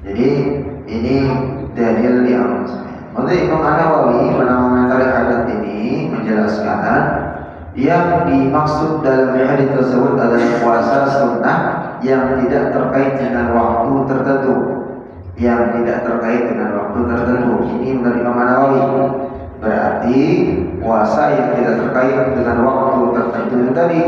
Jadi ini dalil yang Menurut Imam An-Nawawi mengomentari hadis ini menjelaskan yang dimaksud dalam hadis tersebut adalah puasa sunnah yang tidak terkait dengan waktu tertentu. Yang tidak terkait dengan waktu tertentu. Ini menurut Imam An-Nawawi. Berarti puasa yang tidak terkait dengan waktu tertentu itu tadi.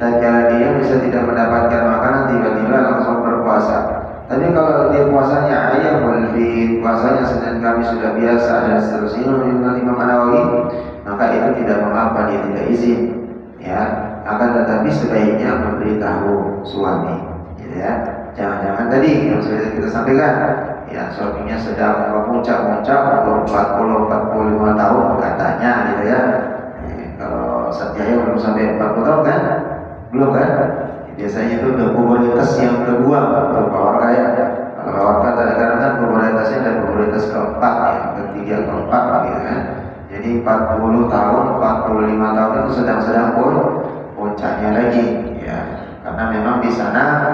Dan kalau dia bisa tidak mendapatkan makanan tiba-tiba langsung berpuasa. Tapi kalau dia puasanya ayam walfid, puasanya Senin Kamis sudah biasa dan seterusnya menurut Imam An-Nawawi, maka itu tidak mengapa dia tidak izin, ya. Akan tetapi sebaiknya memberitahu suami, gitu ya. Jangan-jangan tadi yang sudah kita sampaikan, ya suaminya sedang memuncak-muncak umur 40-45 tahun katanya, gitu ya. Kalau Satyaya belum sampai 40 tahun kan, belum kan? Biasanya itu udah pubertas yang kedua beberapa orang kaya. Kalau Bahwa kadang-kadang kan popularitasnya ada popularitas keempat ya, ketiga keempat gitu kan. Jadi 40 tahun, 45 tahun itu sedang-sedang puncaknya lagi ya. Karena memang di sana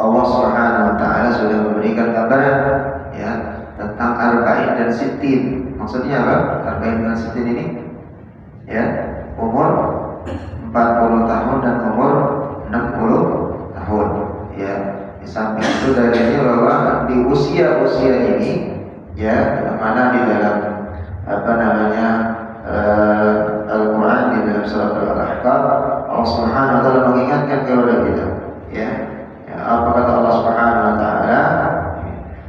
Allah Subhanahu wa taala sudah memberikan gambaran ya tentang arba'in dan sittin. Maksudnya apa? Arba'in dan sittin ini ya, umur 40 tahun dan umur 60 tahun ya. Di samping itu dalilnya bahwa di usia-usia ini ya, yang mana di dalam Al-Quran di dalam surat Al-Ahqaf Allah Subhanahu wa taala mengingatkan kepada kita ya. Apa kata Allah Subhanahu wa taala?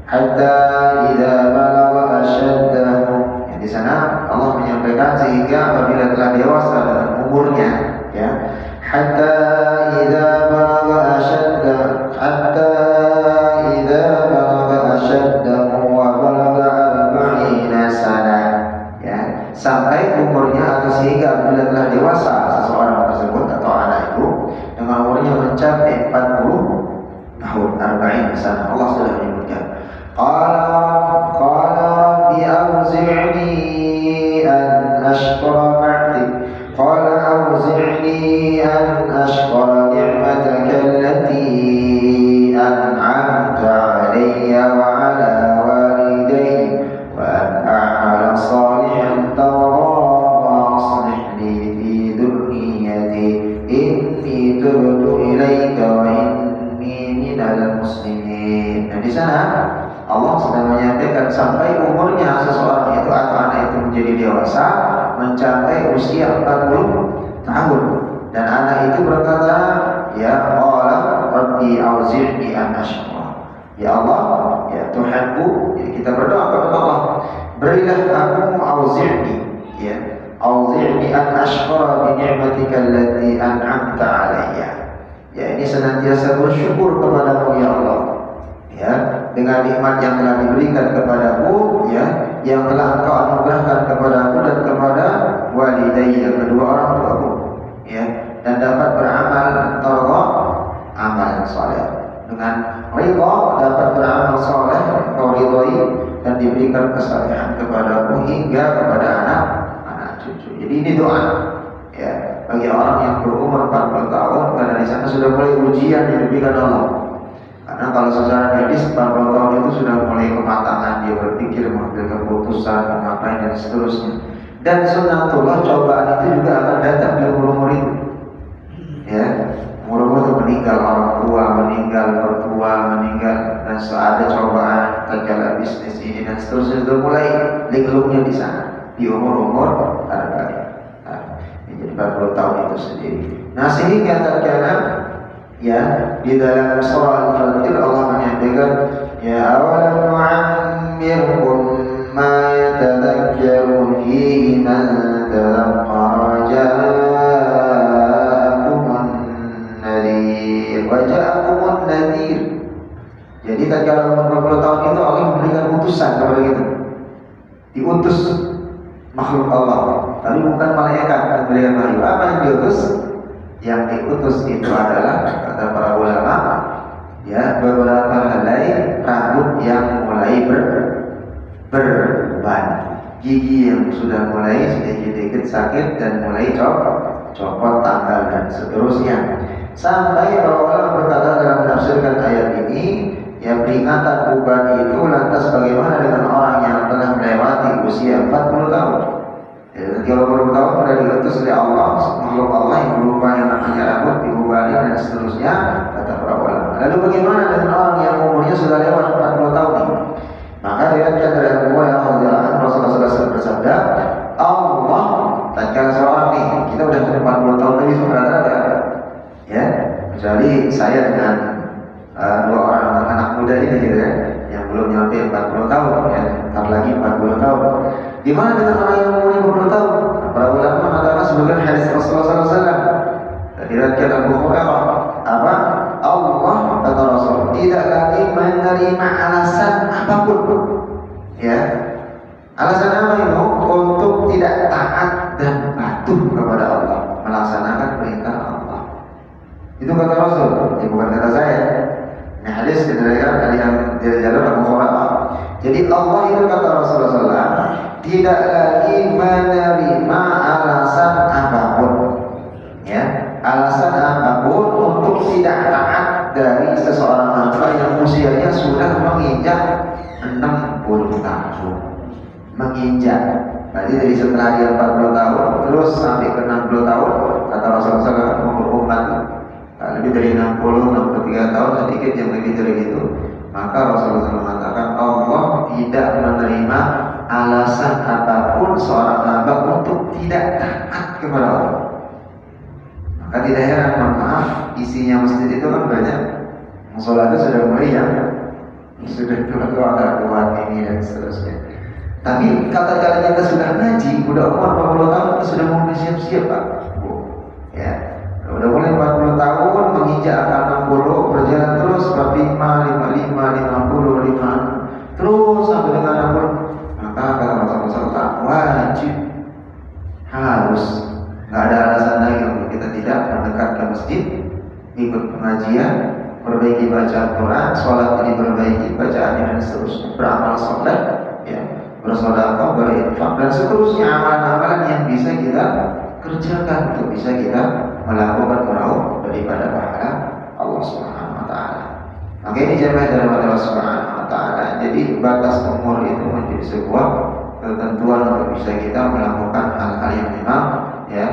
Hatta idza balagha ashaddahu. Ya, di sana Allah menyampaikan sehingga apabila telah dewasa dalam umurnya ya. Hatta idza balagha ashaddahu hatta idza balagha ashaddahu wa balagha arba'ina sana. Ya, sampai umurnya atau sehingga apabila telah dewasa seseorang tersebut atau anak itu dengan umurnya mencapai 40 tahun, 40 sana. Allah sudah menyebutkan qala bi auzi'ni an ashkura ba'dik qala auzi'ni an ashkura ni'mataka allati an'amta 'alayya wa 'ala walidayya wa an a'mala salihan tardahu wa aslih li fi dhurriyyati inni tubtu ilayka wa minal muslimin. Dan di sana Allah sedang menyampaikan sampai umurnya seseorang itu atau anak itu menjadi dewasa, mencapai usia 40 tahun. Dan anak itu berkata, ya qala rabbi auzi'ni an ashkura. Ya Allah, ya Tuhanku, ya kita berdoa kepada Allah, berilah aku auzi'ni, ya auzi'ni an ashkura bi ni'matika allati an'amta 'alayya. Ya, ini senantiasa bersyukur kepadamu ya Allah ya, dengan nikmat yang telah diberikan kepadaku ya, yang telah engkau anugerahkan kepadaku dan kepada walidayya, kedua orang tuaku ya, dan dapat beramal tarqa, amalan saleh, dengan ridha dapat beramal saleh, engkau ridhoi dan diberikan kesalehan kepadaku hingga kepada anak cucu. Jadi ini doa ya bagi orang yang berumur 40 tahun, karena di sana sudah mulai ujian yang diberikan Allah. Karena kalau secara medis 40 tahun itu sudah mulai kematangan, dia berpikir mengambil keputusan, mengapain dan seterusnya. Dan sunatullah cobaan itu juga akan datang di umur-umur itu. Ya, umur-umur itu meninggal orang tua, meninggal mertua, meninggal, dan ada cobaan, tatkala bisnis ini dan seterusnya sudah mulai linglungnya di sana di umur-umur arba'in. 40 tahun itu sendiri. Nah, sehingga tatkala ya di dalam surah Al-Fatir Allah menyampaikan ya awalam nu'ammirkum ma yatadhakkaru fihi man tadhakkara ja'akumun nadhir. Jadi tatkala umur 20 tahun itu Allah memberikan utusan kepada kita. Diutus makhluk Allah, tapi bukan malaikat yang memberikan wahyu. Apa yang diutus? Yang diutus itu adalah, kata para ulama ya, beberapa helai rambut yang mulai berban, gigi yang sudah mulai sedikit-sedikit sakit dan mulai copot tanggal dan seterusnya. Sampai para ulama berkata dalam menafsirkan ayat ini, ya peringatan uban itu lantas bagaimana dengan orang yang telah melewati usia 40 tahun. Ya, 30 tahun sudah diutus oleh Allah, makhluk Allah yang berupa yang namanya rambut, diubani dan seterusnya, kata para ulama. Lalu bagaimana dengan orang yang umurnya sudah lewat 40 tahun ini? Maka diriwayatkan dari Abu Hurairah radhiyallahu anhu, Rasulullah SAW bersabda, Allah tatkala seorang nih, kita udah 40 tahun lagi sebenarnya ya, kecuali saya dengan dua orang anak muda ini gitu ya, yang belum nyampe 40 tahun ya, ntar lagi 40 tahun. Gimana dengan orang yang umurnya 20 tahun? Para ulama mengatakan sebagian hadis Rasulullah SAW. Diriwayatkan Abu Hurairah, apa? Allah kata Rasul tidak lagi menerima alasan apapun. Ya, alasan apa itu? Untuk tidak taat dan patuh kepada Allah, melaksanakan perintah Allah. Itu kata Rasul, bukan kata saya. Nah, hadis diriwayatkan dari yang jalur mukhalafah. Jadi Allah itu kata Rasulullah SAW tidak lagi menerima alasan apapun, ya, alasan apapun untuk tidak taat dari seseorang hamba yang usianya sudah menginjak 60 tahun. Menginjak, berarti dari setelah dia 40 tahun terus sampai ke 60 tahun, kata Rasulullah SAW menghukumkan lebih dari 63 tahun, sedikit yang lebih dari itu, maka Rasulullah SAW mengatakan Allah tidak menerima alasan apapun seorang hamba untuk tidak taat kepada Allah. Maka tidak heran, mohon maaf, isinya masjid itu kan banyak, musolanya sudah mulai yang sudah tua-tua, ada kuat ini dan seterusnya. Tapi kata-kata kita sudah ngaji, udah umur 40 tahun kita sudah mau siap-siap Pak, Bu. Ya, udah mulai 40 tahun menginjak angka 60, berjalan terus 45, 55, 50, 5 terus sampai dengan 60. Maka kata Rasulullah wajib, harus, nggak ada alasan lagi untuk kita tidak mendekat ke masjid, ikut pengajian, perbaiki bacaan Quran, sholat ini perbaiki bacaannya dan seterusnya, beramal sholat, ya, bersedekah, berinfak dan seterusnya, amalan-amalan yang bisa kita kerjakan untuk bisa kita melakukan meraup daripada pahala Allah Subhanahu wa taala. Maka ini jamaah dalam Allah Subhanahu wa taala. Jadi batas umur itu menjadi sebuah ketentuan untuk bisa kita melakukan hal-hal yang memang ya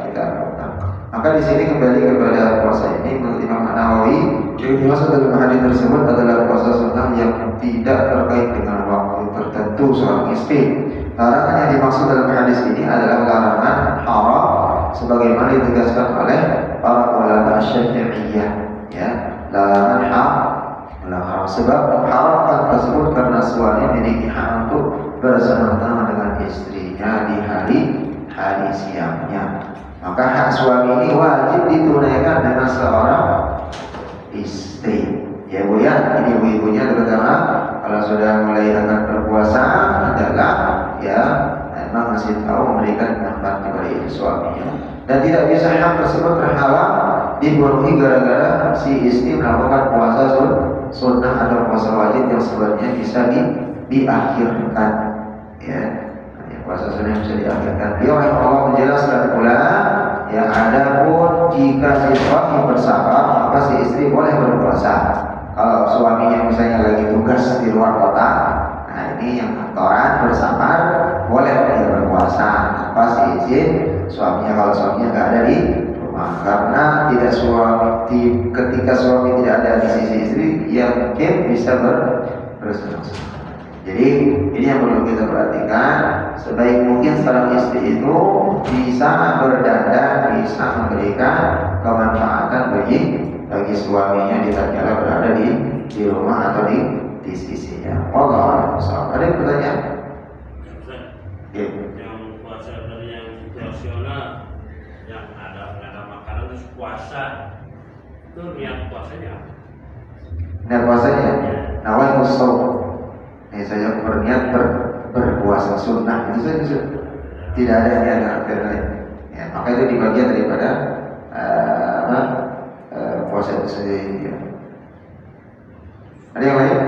kita lakukan. Maka di sini kembali kepada puasa ini, menurut Imam Nawawi, yang dimaksud dalam hadis tersebut adalah puasa sunnah yang tidak terkait dengan waktu tertentu seorang istri. Larangan yang dimaksud dalam hadis ini adalah larangan haram sebagaimana ditegaskan oleh para ulama Syafi'iyah, ya, larangan haram sebab mengharamkan tersebut karena suami memiliki hak untuk bersama-sama dengan istrinya di hari siangnya. Maka hak suami ini wajib ditunaikan dengan seorang istri. Ya Bu ya, ini ibu-ibunya terutama kalau sudah mulai akan berpuasa adalah ya memang masih tahu memberikan manfaat kepada suaminya. Dan tidak bisa hak tersebut terhalang dipenuhi gara-gara si istri melakukan puasa sunnah atau puasa wajib yang sebenarnya bisa diakhirkan, ya. Puasa sunnah yang bisa diakhirkan. Dia oleh Allah menjelaskan pula, ya, adapun jika si suami bersabar maka si istri boleh berpuasa. Kalau suaminya misalnya lagi tugas di luar kota, nah ini yang kantoran bersabar boleh dia berpuasa tanpa si izin suaminya kalau suaminya nggak ada di rumah. Karena ketika suami tidak ada di sisi istri, ia mungkin bisa bersenang-senang. Jadi ini yang perlu kita perhatikan. Sebaik mungkin seorang istri itu bisa berdandan, bisa memberikan kemanfaatan bagi suaminya di tatkala berada di rumah atau di sisinya. Wallahu a'lam. Ada pertanyaan? Ya. Yang puasa tadi yang situasional, yang ada makanan terus puasa, itu niat puasanya? Niat puasanya? Nawaitu shaum. Saya berniat berpuasa sunnah, itu saja. Tidak ada niat lain. Ya, maka itu dibagian daripada puasa itu sendiri. Ya. Ada yang lain?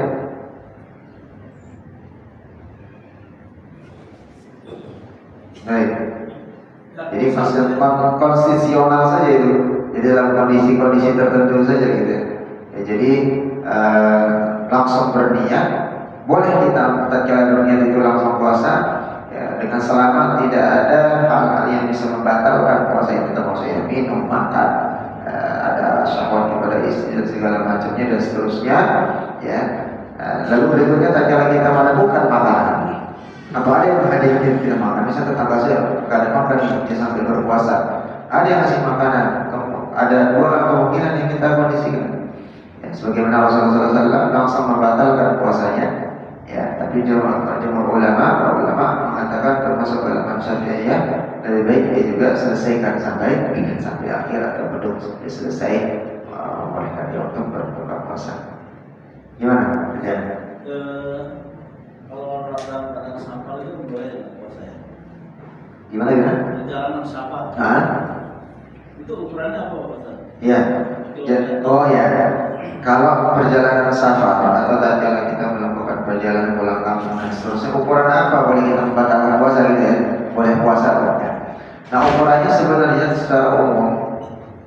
Baik. Jadi konstitusional saja itu. Jadi dalam kondisi-kondisi tertentu saja gitu. Ya, jadi langsung berniat. Boleh kita tatkala berniat itu langsung puasa, ya, dengan selama tidak ada hal-hal yang bisa membatalkan puasa itu, termasuk minum, makan, ada syahwat kepada istri dan segala macamnya dan seterusnya, ya. Lalu berikutnya tatkala kita menemukan makanan atau ada yang menghadirkan tidak makan, misalnya tetangga saya nggak ada makan dia sambil berpuasa, ada yang ngasih makanan, ada dua kemungkinan yang kita kondisikan. Ya, sebagaimana Rasulullah SAW langsung membatalkan puasanya. Ya, tapi jumhur ulama mengatakan termasuk ulama Syafi'iyah lebih baik dia juga selesaikan sampai akhir atau belum sampai selesai olehkan dia untuk berbuka puasa. Gimana? Ya. Kalau radang sampah itu boleh puasanya? Gimana? Jalanan sampah. Ah? Itu ukurannya apa Pak? Iya. Oh ya. kalau perjalanan safar atau tatkala kita melakukan perjalanan pulang kampung dan seterusnya, ukuran apa boleh kita membatalkan puasa gitu ya? Boleh puasa ya. Nah, ukurannya sebenarnya secara umum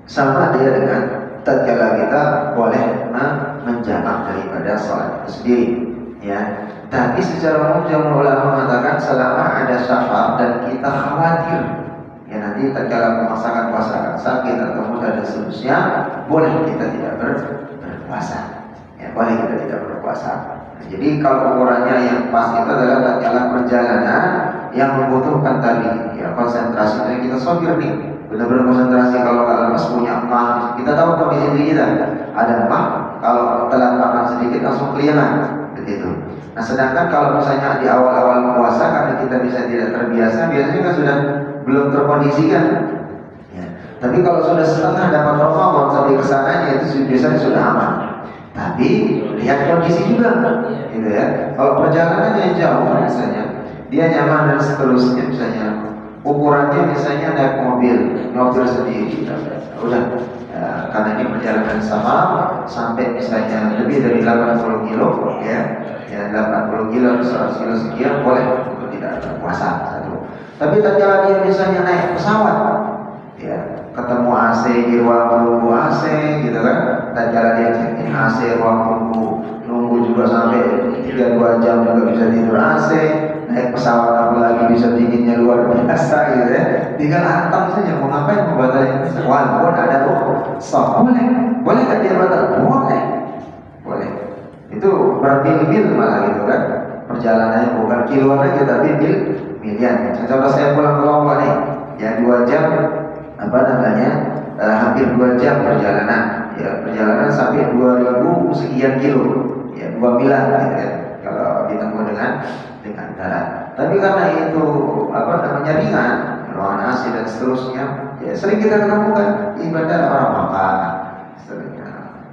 sama dia dengan tatkala kita boleh menjamak daripada sholat itu sendiri ya. Tapi secara umum jumhur ulama mengatakan selama ada safar dan kita khawatir ya nanti tatkala memaksakan puasa akan sakit atau mudah dan seterusnya, boleh kita tidak berpuasa ya, boleh kita tidak berpuasa. Nah, jadi kalau ukurannya yang pas itu adalah tatkala perjalanan yang membutuhkan tadi ya konsentrasinya kita sobir nih, benar-benar konsentrasi. Kalau nggak lemas punya emah, kita tahu kondisi diri kita ada emah, kalau telat makan sedikit langsung kelihatan begitu. Nah, sedangkan kalau misalnya di awal-awal puasa karena kita bisa tidak terbiasa, biasanya kan sudah belum terkondisikan ya. Tapi kalau sudah setengah dapat Ramadan sampai ke sananya itu biasanya sudah aman. Tapi lihat kondisi juga gitu ya. Kalau perjalanannya jauh misalnya dia nyaman dan seterusnya, misalnya ukurannya misalnya naik mobil sendiri udah ya, karena ini perjalanan sama sampai misalnya lebih dari 80 kilo ya 80 kilo atau 100 kilo sekian boleh untuk tidak berpuasa satu. Tapi tatkala dia misalnya naik pesawat ya ketemu AC di ruang tunggu AC gitu kan, tatkala dia check-in AC ruang nunggu juga sampai 3-2 jam juga bisa tidur AC, naik pesawat apalagi bisa dinginnya luar biasa gitu ya, tinggal hantam saja mau ngapain, mau batalin walaupun ada sok boleh kan dia batal, boleh itu berbil-bil malah gitu kan, perjalanannya bukan kiloan aja tapi milian. Contoh saya pulang ke Lombok nih ya 2 jam hampir 2 jam perjalanan ya, perjalanan sampai 2000 sekian kilo ya, 2 milan gitu ya kalau ditempuh dengan darat. Tapi karena itu ringan, ruangan AC dan seterusnya ya sering kita ketemukan ibadah orang makan seterusnya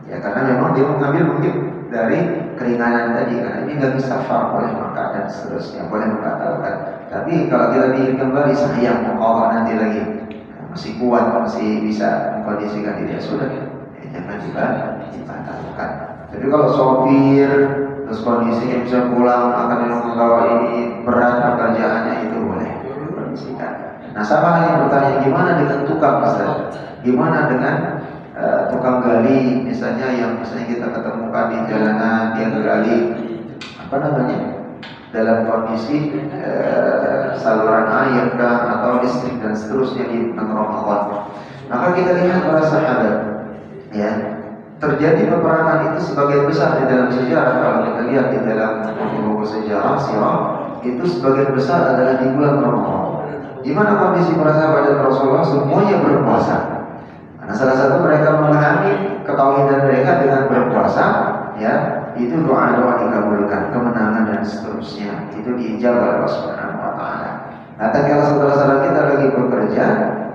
ya, karena memang dia mengambil mungkin dari keringanan tadi, karena ini nggak bisa boleh makan dan seterusnya, boleh membatalkan. Tapi kalau kita bikin kembali sayang mau nanti lagi masih kuat, masih bisa mengkondisikan diri, ya sudah ya, jangan dibatalkan. Tapi kalau sopir terus kondisinya bisa pulang akan membawa ini berat pekerjaannya, itu boleh dikondisikan. Nah, sama halnya bertanya gimana dengan tukang Ustaz? Gimana dengan tukang gali misalnya yang misalnya kita ketemukan di jalanan, dia gali dalam kondisi saluran air atau listrik dan seterusnya di Ramadan. Maka kita lihat para sahabat ya, terjadi peperangan itu sebagian besar di dalam sejarah. Kalau kita lihat di dalam buku sejarah sirah, itu sebagian besar adalah di bulan Ramadan. Gimana kondisi para sahabat dan Rasulullah? Semuanya berpuasa. Nah, salah satu mereka memahami ketauhidan mereka dengan berpuasa ya, itu doa-doa dikabulkan, kemenangan dan seterusnya itu diijabah oleh Allah Subhanahu wa taala. Nah, tatkala saudara-saudara kita lagi bekerja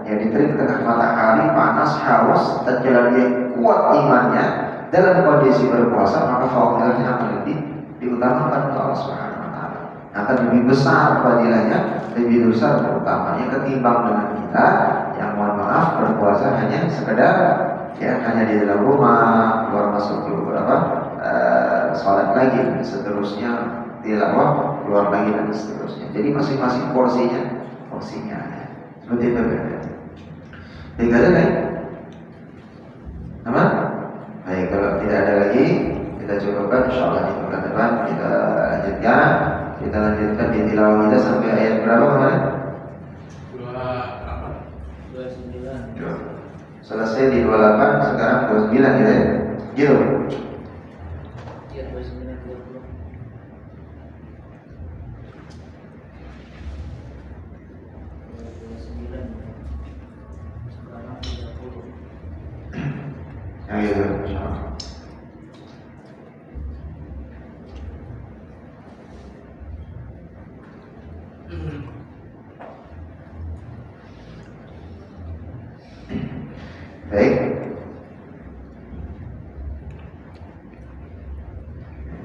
ya di tengah matahari panas haus, tatkala dia kuat imannya dalam kondisi berpuasa, maka fadilahnya akan lebih diutamakan oleh Allah Subhanahu wa taala. Akan lebih besar fadilahnya, lebih besar utamanya ketimbang dengan kita yang mohon maaf berpuasa hanya sekedar ya hanya di dalam rumah, keluar masuk sholat lagi dan seterusnya, tilawah keluar lagi dan seterusnya. Jadi masing-masing porsinya ya. Seperti itu kan. Tidak ada lain? Aman? Baik, kalau tidak ada lagi kita cukupkan, insyaallah di pekan depan kita lanjutkan di tilawah kita sampai ayat berapa kemarin? 29. Selesai di 28, sekarang 29 gitu ya. Gitu. Iya, 29 30. Sekarang 30. Yang gitu, insyaallah. Baik.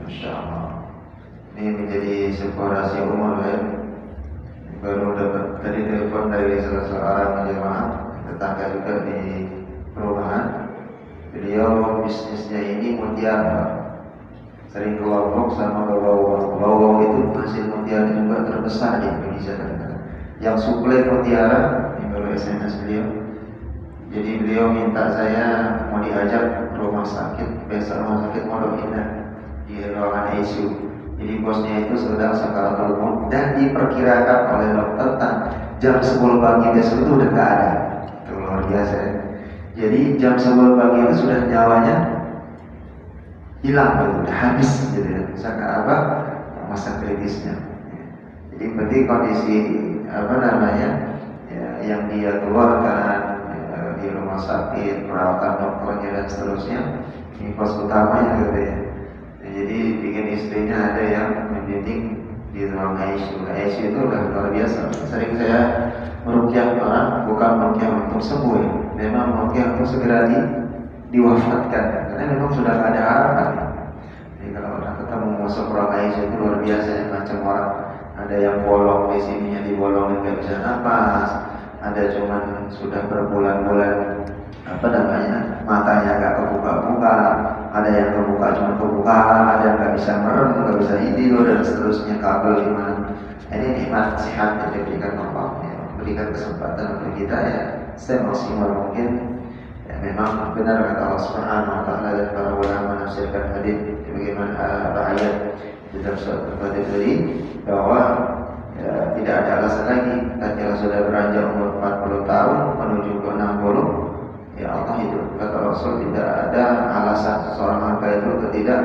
Masya Allah. Ini menjadi sebuah rahasia umum ya. Baru dapat tadi telepon dari salah seorang jemaah tetangga juga di perumahan. Beliau bisnisnya ini besar di Indonesia. Yang suplai mutiara, ini baru SMS beliau. Jadi beliau minta saya mau diajak rumah sakit, besok rumah sakit Pondok Indah di ruangan ICU. Jadi bosnya itu sedang sakaratul maut dan diperkirakan oleh dokter jam 10 pagi besok itu udah nggak ada. Itu luar biasa ya. Jadi jam 10 pagi itu sudah nyawanya hilang, udah habis gitu ya. Misalkan apa masa kritisnya. Jadi berarti kondisi apa namanya ya, yang dia keluarkan di rumah sakit, perawatan dokternya dan seterusnya, ini pos utamanya gitu ya. Jadi bikin istrinya ada yang membimbing di ruang ICU. ICU itu udah luar biasa. Sering saya meruqyah orang, bukan meruqyah untuk sembuh ya, memang meruqyah untuk segera diwafatkan, karena memang sudah ada harapan. Jadi kalau orang ketemu masuk ruang ICU itu luar biasa ya, macam orang ada yang bolong di sininya, dibolongin nggak bisa napas, ada cuman sudah berbulan-bulan apa namanya matanya nggak kebuka-buka, ada yang kebuka cuma kebuka, ada yang nggak bisa merem, nggak bisa tidur dan seterusnya, kabel gimana. Ini nikmat sehat yang diberikan Allah, ya, berikan kesempatan untuk kita ya semaksimal mungkin. Ya, memang benar kata Allah Subhanahu Wa Taala dan para ulama menafsirkan hadis bagaimana ayat di dalam surat Al-Fatihah tadi bahwa ya, tidak ada alasan lagi tatkala sudah beranjak umur 40 tahun menuju ke 60. Ya Allah hidup, kata Rasul, tidak ada alasan seseorang hamba itu tidak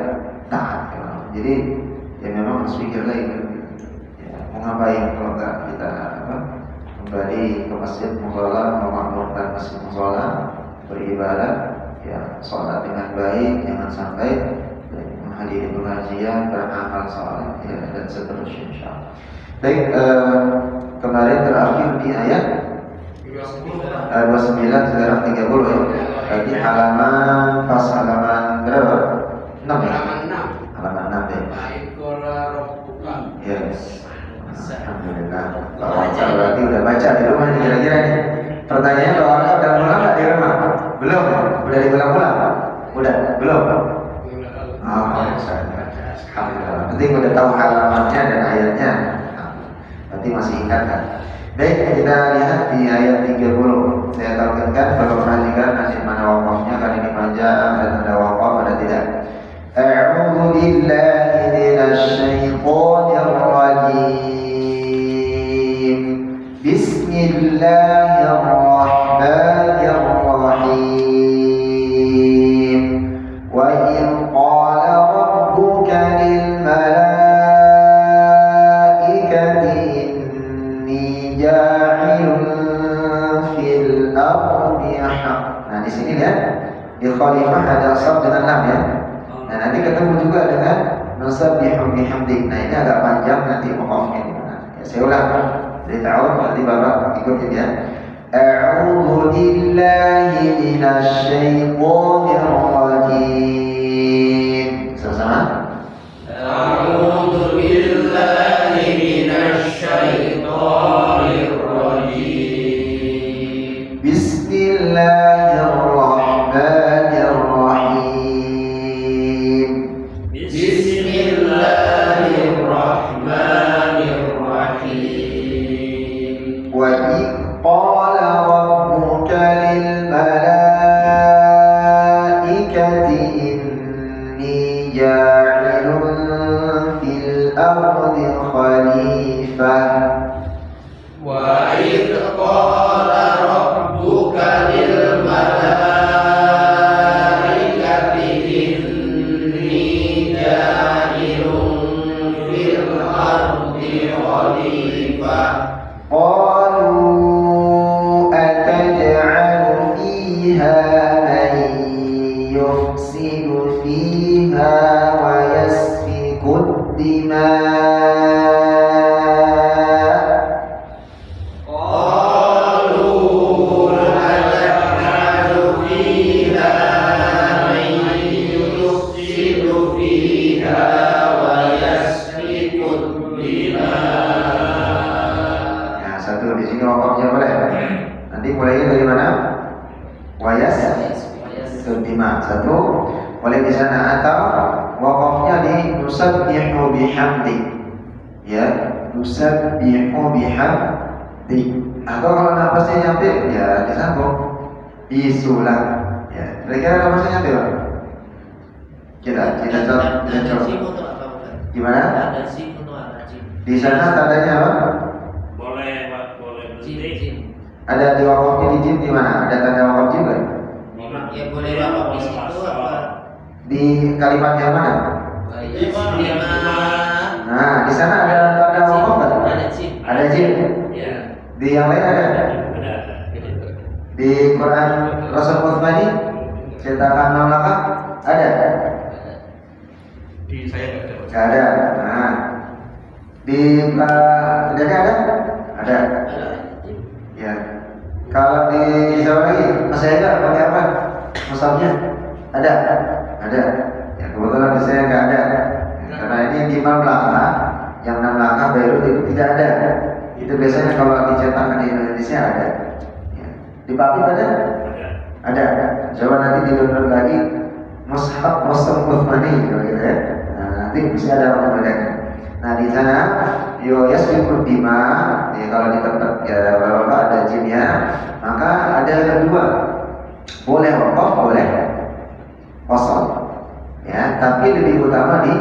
taat. Jadi ya memang harus pikir lagi ya, mau ngapain kalau enggak kita kembali ke masjid mushola, memakmurkan masjid mushola, beribadah, ya sholat dengan baik, jangan sampai menghadiri pengajian, beramal saleh ya, dan seterusnya insyaallah. Baik, kemarin terakhir di ayat 29, sekarang 30 ya. Berarti halaman pas halaman berapa? 6 ya? Halaman 6 ya. Yes. Alhamdulillah. Baca berarti udah baca di rumah nih kira-kira nih. Pertanyaannya kalau udah pulang nggak di rumah? Belum? Udah diulang-ulang? Udah? Belum? Alhamdulillah. Penting udah tahu halamannya dan ayatnya. Berarti masih ingat kan? Baik, kita lihat di ayat 30. Saya talkinkan, kalau perhatikan nanti mana wakafnya, kan ini panjang dan ada wakaf, ada tidak. A'udzu billahi minasy syaithanir rajim. Bismillahirrahmanirrahim. Wa in qala rabbuka lil Nah di sini lihat di khalifah ada sab dengan lam ya. Nah nanti ketemu juga dengan nusabbihu bihamdik. Nah ini agak panjang nanti wakafnya gimana. Ya, saya ulang dari ta'awud nanti Bapak ikutin ya. A'udzu billahi minasy syaithanir rajim. Sama-sama. A'udzu billahi minasy syaithanir rajim. Bismillahirrahmanirrahim. Bismillahirrahmanirrahim. Wa idh qala rabbuka lil malaikati inni ja'ilun fil ardi khalifah. Wa idh qala rabbuka lil malaikati inni ja'ilun fil ardi khalifah. Qalu ataj'alu fiha man yufsidu fiha wa yasfiku ad-dima'. Satu boleh di sana atau wakafnya di nusabbihu bihamdi ya, nusabbihu bihamdi. Atau kalau napasnya nyampe ya disambung isulah. Ya, kira-kira napasnya nyampe Pak? Kita coba. Ada sim untuk apa bukan? Gimana? Ada sim untuk apa sim? Di sana tandanya apa? Boleh Pak, boleh Sim berhenti. sim. Ada di wakafnya di jim di mana? Ada tanda wakaf juga? Ya boleh wakaf di situ apa? Di kalimat yang mana? Lima. Nah, di sana ada tanda wakaf nggak? Ada sim. Ada jim. Ya, Di yang lain ada? ada. Di Quran Rasul Utsmani cetakan Mamlaka ada? Di saya nggak ada. Nggak ada. Nah, di jadi ada? Ada. Ya. Kalau di siapa lagi? Mas Ega pakai apa? Musabnya? Ada? Ada. Ya kebetulan di saya nggak ada. Karena ini di Mamlaka, yang Mamlaka Beirut itu tidak ada. Itu biasanya kalau dicetakkan di Indonesia ada. Ya. Di Papua ada? Ada. Coba nanti di-download lagi Mushaf Rasul Utsmani gitu ya. Nah, nanti bisa ada pembedaannya. Nah di sana yo yasbiqul bima, ya, kalau di tempat ya bapak ada jimnya, maka ada dua, boleh wakaf, boleh kosong, ya. Tapi lebih utama di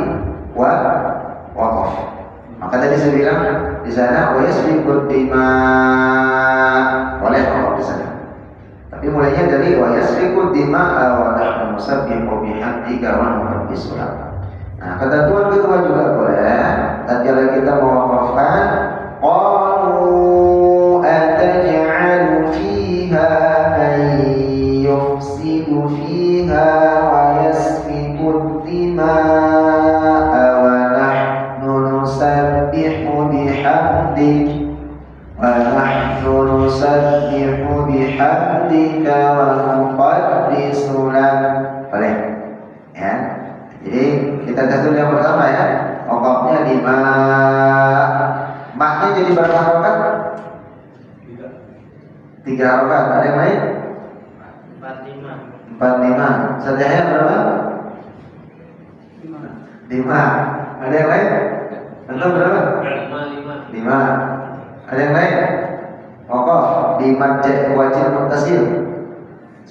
wakaf. Maka tadi saya bilang di sana yasbiqul bima, boleh wakaf di sana. Tapi mulainya dari yasbiqul bima wa nahnu nusabbihu bihamdika wa nuqaddisu lak. Nah, ketentuan kedua juga boleh. Tatkala kita mewakafkan, qalu ataj'alu fiha man yufsidu fiha wa yasfiku dima'a wa nahnu nusabbihu bihamdik wa nahnu nusabbihu bihamdika wa nuqaddisu lak. Boleh, ya. Jadi kita tes dulu yang pertama ya. Wakafnya di ma. Maknya jadi berapa harokat? 3 harokat. Ada yang lain? 45. 45. Setihnya berapa? 5. Ada yang lain? Atau berapa? 5. 5. Ada yang lain? Wakaf di majid wajib muttasil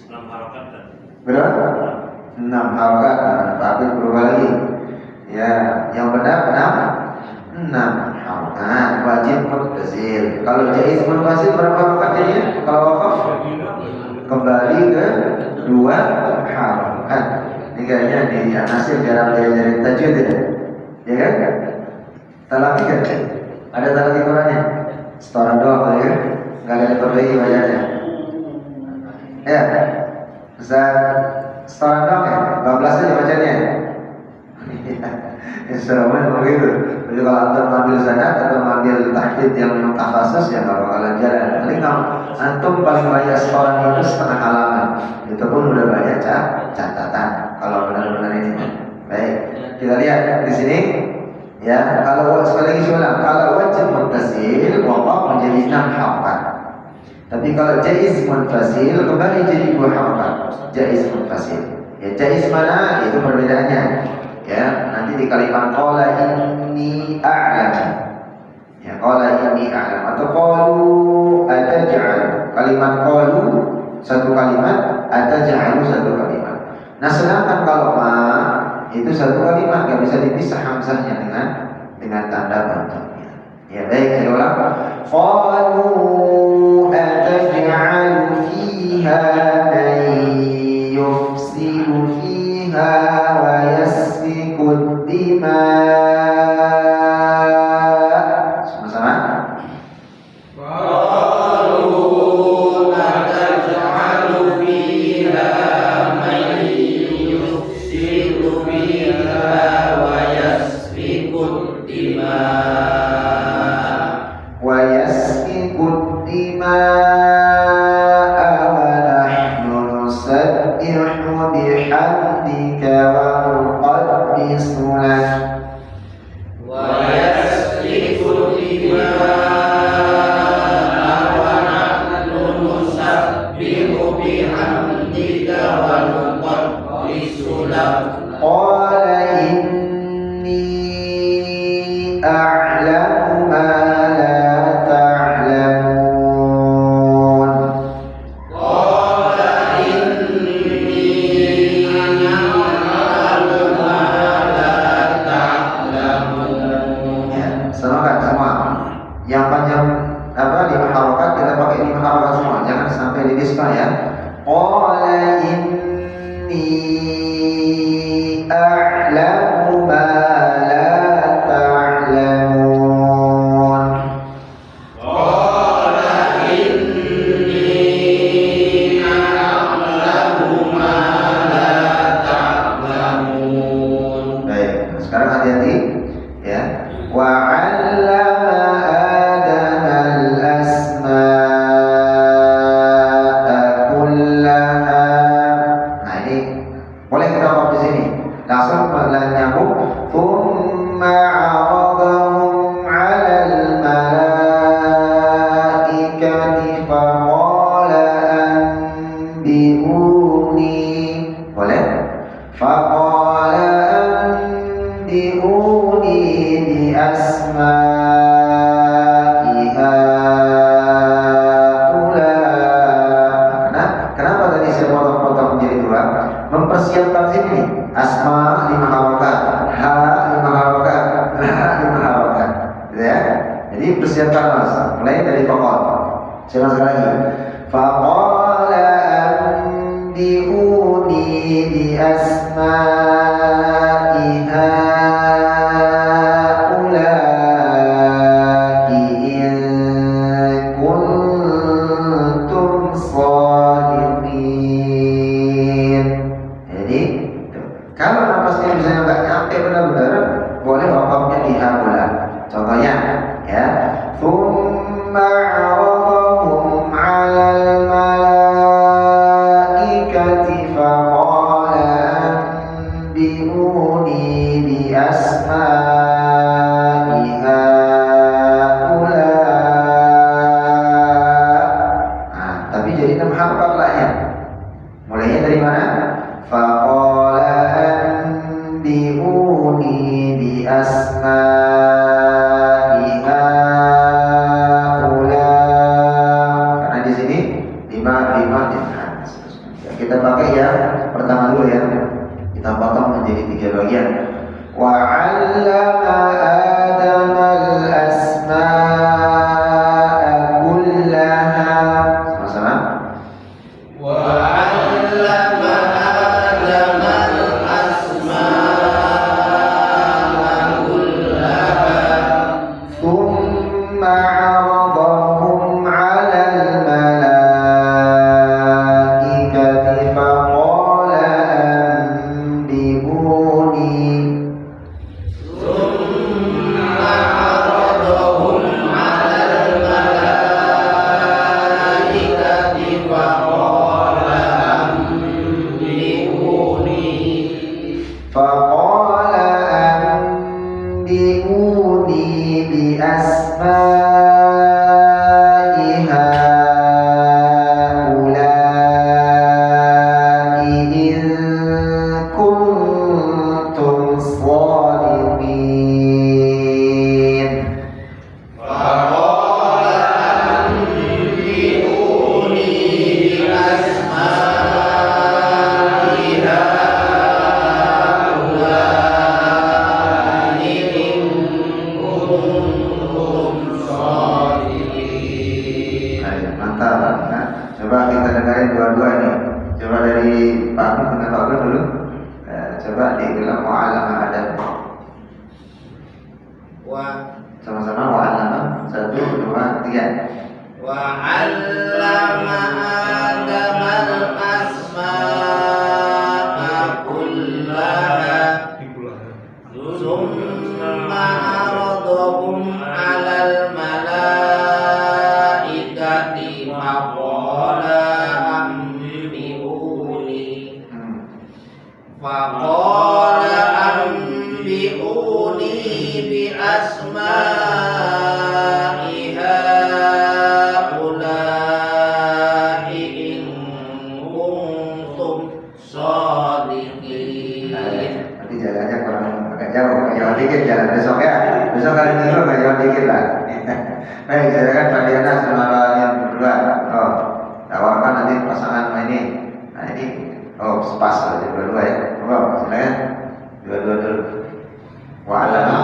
9 harokat kan? berapa? 6 harokat. Tapi berubah lagi. Ya, yang benar 6 harokat wajib muttasil. Kalau jaiz munfasil berapa harokatnya? Kalau wakaf kembali ke 2 harokat. Ini kayaknya di Anasir jarang diajarin tajwid ya. Ya kan? Talaki kan? Ada talaki Qurannya? Setoran doang ya kan? Nggak ada diperbaiki bacanya. Ya, bisa setoran doang ya? 12 aja bacanya. Instrumen begitu. Jadi kalau antum mengambil sanad atau mengambil tahdid yang memang takhasus ya nggak bakalan jalan. Paling kalau antum paling banyak setoran itu setengah halaman. Itu pun udah banyak catatan. Kalau benar-benar ini. Baik, kita lihat di sini. Ya, kalau sekali lagi saya ulang, kalau wajib muttasil wakaf menjadi 6 harokat. Tapi kalau jaiz munfasil kembali jadi 2 harokat. Jaiz munfasil. Ya, jaiz mana? Itu perbedaannya. Ya, nanti di kalimat qala inni a'lam. Ya, qala inni a'lam atau qalu ataj'al. Kalimat qalu satu kalimat, ataj'alu satu kalimat. Nah, sedangkan kalau ma itu satu kalimat, nggak bisa dipisah hamzahnya dengan tanda bantunya. Ya, baik, saya ulang. Qalu ataj'alu fiha man yufsidu fiha wa yasfiku dima'a. Sama-sama. isma ya. Qala inni a'lamu ma la ta'lamun. Qala inni a'lamu ma la ta'lamun. Baik, sekarang hati-hati ya. Wa 'allama Adam al-asma'a kullaha. Nah, ini boleh kita stop di sini. Langsung pelan nyambung. Thumma 'aradahum 'alal malaikati faqala anbi'uni. Boleh? Faqala anbi'uni bi asma'i haula. Kenapa tadi saya potong-potong menjadi dua? Mempersiapkan sini asma 5 harokat, ha 5 harokat, la 5 harokat, gitu ya. Jadi persiapkan mas, mulai dari faqal. Saya ulang sekali lagi. Faqala anbi'uni bi asma'i haula'i in kuntum shadiqin. Jadi kalau napasnya misalnya nggak nyampe benar-benar, boleh wakafnya di haula. Contohnya ya, thumma 'aradahum 'alal malaikati faqala anbi'uni bi asma'i haula. Nah, tapi jadi 6 harokat laknya. Mulainya dari mana? Faqala anbi'uni bi asma'i haula. Karena di sini 5 kita pakai yang pertama dulu ya. Kita potong menjadi 3 bagian. Wa 'allama Adam al-asma'a kullaha. Sama-sama. وعلم آدم الأسماء كلها ثم عرضهم على الملائكة فقال أنبئوني. ثم عرضهم على الملائكة فقال أنبئوني فقال أنبئوني بأسماء هؤلاء إن كنتم صادقين. فقال أنبئوني بأسماء هؤلاء إن كنتم صادقين. Ayo, mantap. Nah, coba kita dengarin dua-dua ini. Coba dari Pak Nur dengan Pak Nur dulu. Coba diulang wa'alama Adam. Wa Sama-sama wa'alama. 1, 2, 3. وعلم آدم الأسماء كلها ثم عرضهم على الملائكة فقال أنبئوني فقال أنبئوني بأسماء هؤلاء إن كنتم صادقين. Nanti jalannya kurang agak jauh dikit jalan besok ya. Besok kali minggu agak jauh dikit lah. Baik, silakan Pak Diana sama yang berdua. Oh, tawarkan nanti pasangan ini. Nah ini, oh pas aja dua-dua ya. Oh, silakan dua-dua dulu. Wa'alama.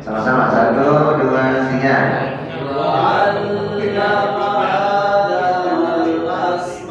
Sama-sama 1, 2, 3. وعلم آدم الأسماء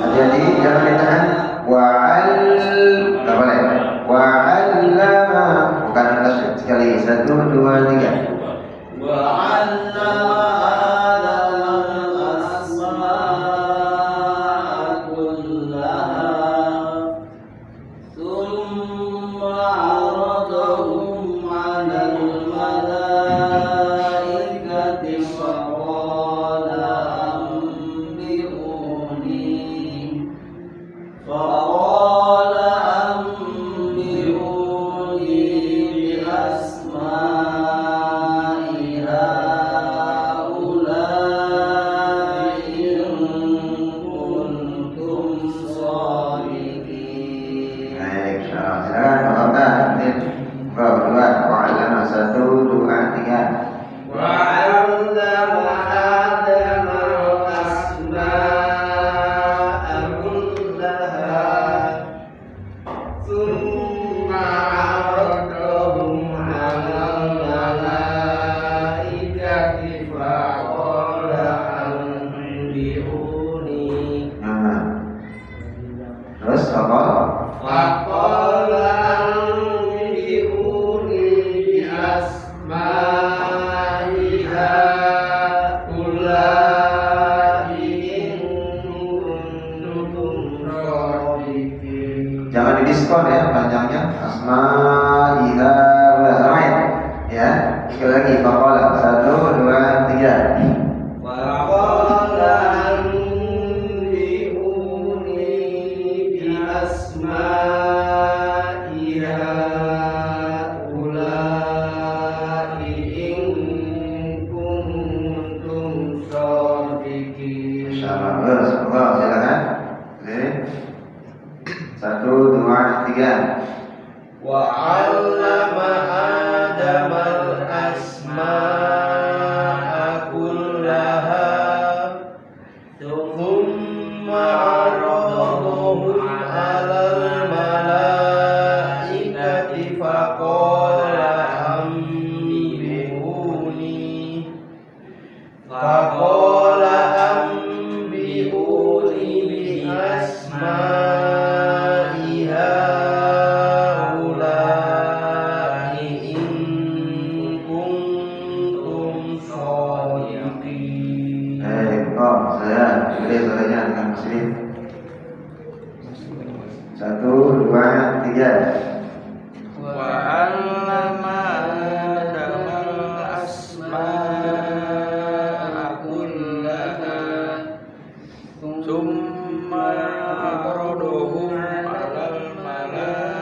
diskon ya panjangnya. Asma'iha ulazamain ya. Sekali lagi faqala 1 2 3. Faqala anbi'uni bi asma'iha ulai in kuntum shadiqin. Insyaallah. Silakan. Oke. 1 2 3. Wa 'allama Adam al-asma'a kullaha thumma 'aradahum 'alal malaikati faqala anbi'uni bi asma'i haula'i in kuntum shadiqin. Saya boleh suaranya dengan muslim. 1 2 3. Wa 'allama Adam al-asma'a kullaha thumma 'aradahum 'alal malaikati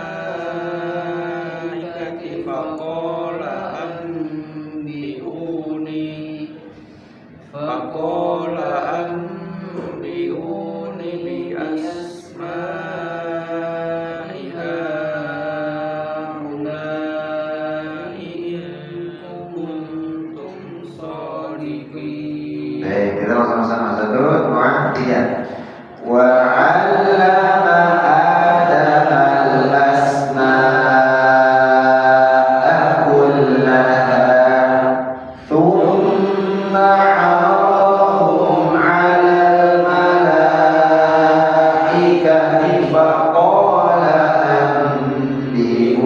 faqala anbi'uni bi asma'i haula'i in kuntum shadiqin. Baik, kita sama-sama 1 2 3. Wa 'allama Adam al-asma'a kullaha thumma 'aradahum 'alal malaikati faqala anbi'uni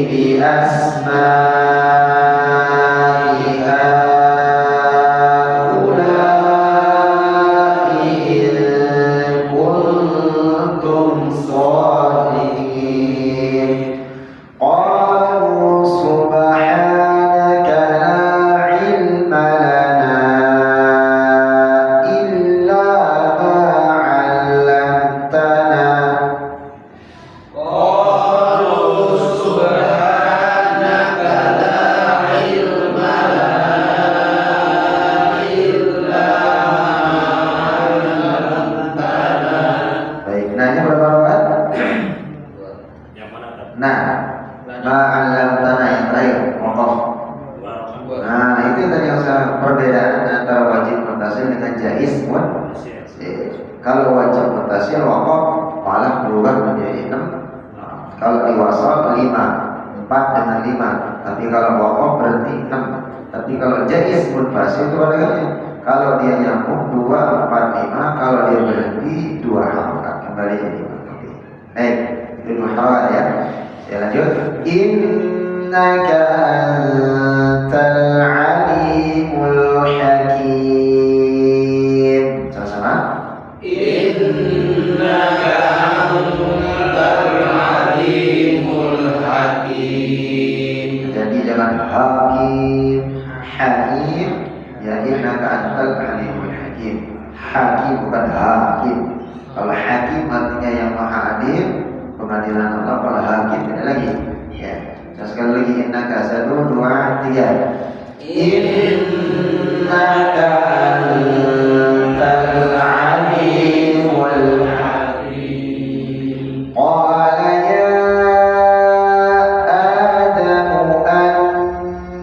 bi asma'i haula'i in kuntum shadiqin. Qalu subhanaka la 'ilma lana illa ma 'allamtana. Qalu subhanaka la ilma lana illa ma 'allamtana. Baik, nanya berapa rakaat? Yang mana tuh? Nah, ma'alam tanah yang terakhir, waqaf. Dua rakaat. Nah, itu tadi yang saya perbedaan antara wajib mutasil dengan jaiz, buat. Kalau wajib mutasil waqaf malah berubah menjadi 6. Kalau diwasal 5, 4 dengan 5. Tapi kalau waqaf berhenti 6. Tapi kalau jaiz munfasil itu ada kali. Kalau dia nyambung 2, 4, 5. Kalau dia berhenti 2 harakat kembali jadi 5. Baik, itu 2 harakat ya. Saya lanjut. Innaka antal alimul hakim. Sama-sama. Innaka antal alimul hakim. Jadi jangan hakim, hakim. Ya innaka antal alimul hakim. Hakim bukan hakim. Kalau hakim artinya yang maha adil, pengadilan Allah. Kalau hakim beda lagi. Ya. Nah, sekali lagi innaka 1 2 3. Innaka antal alimul hakim. Qala ya Adamu anbihhum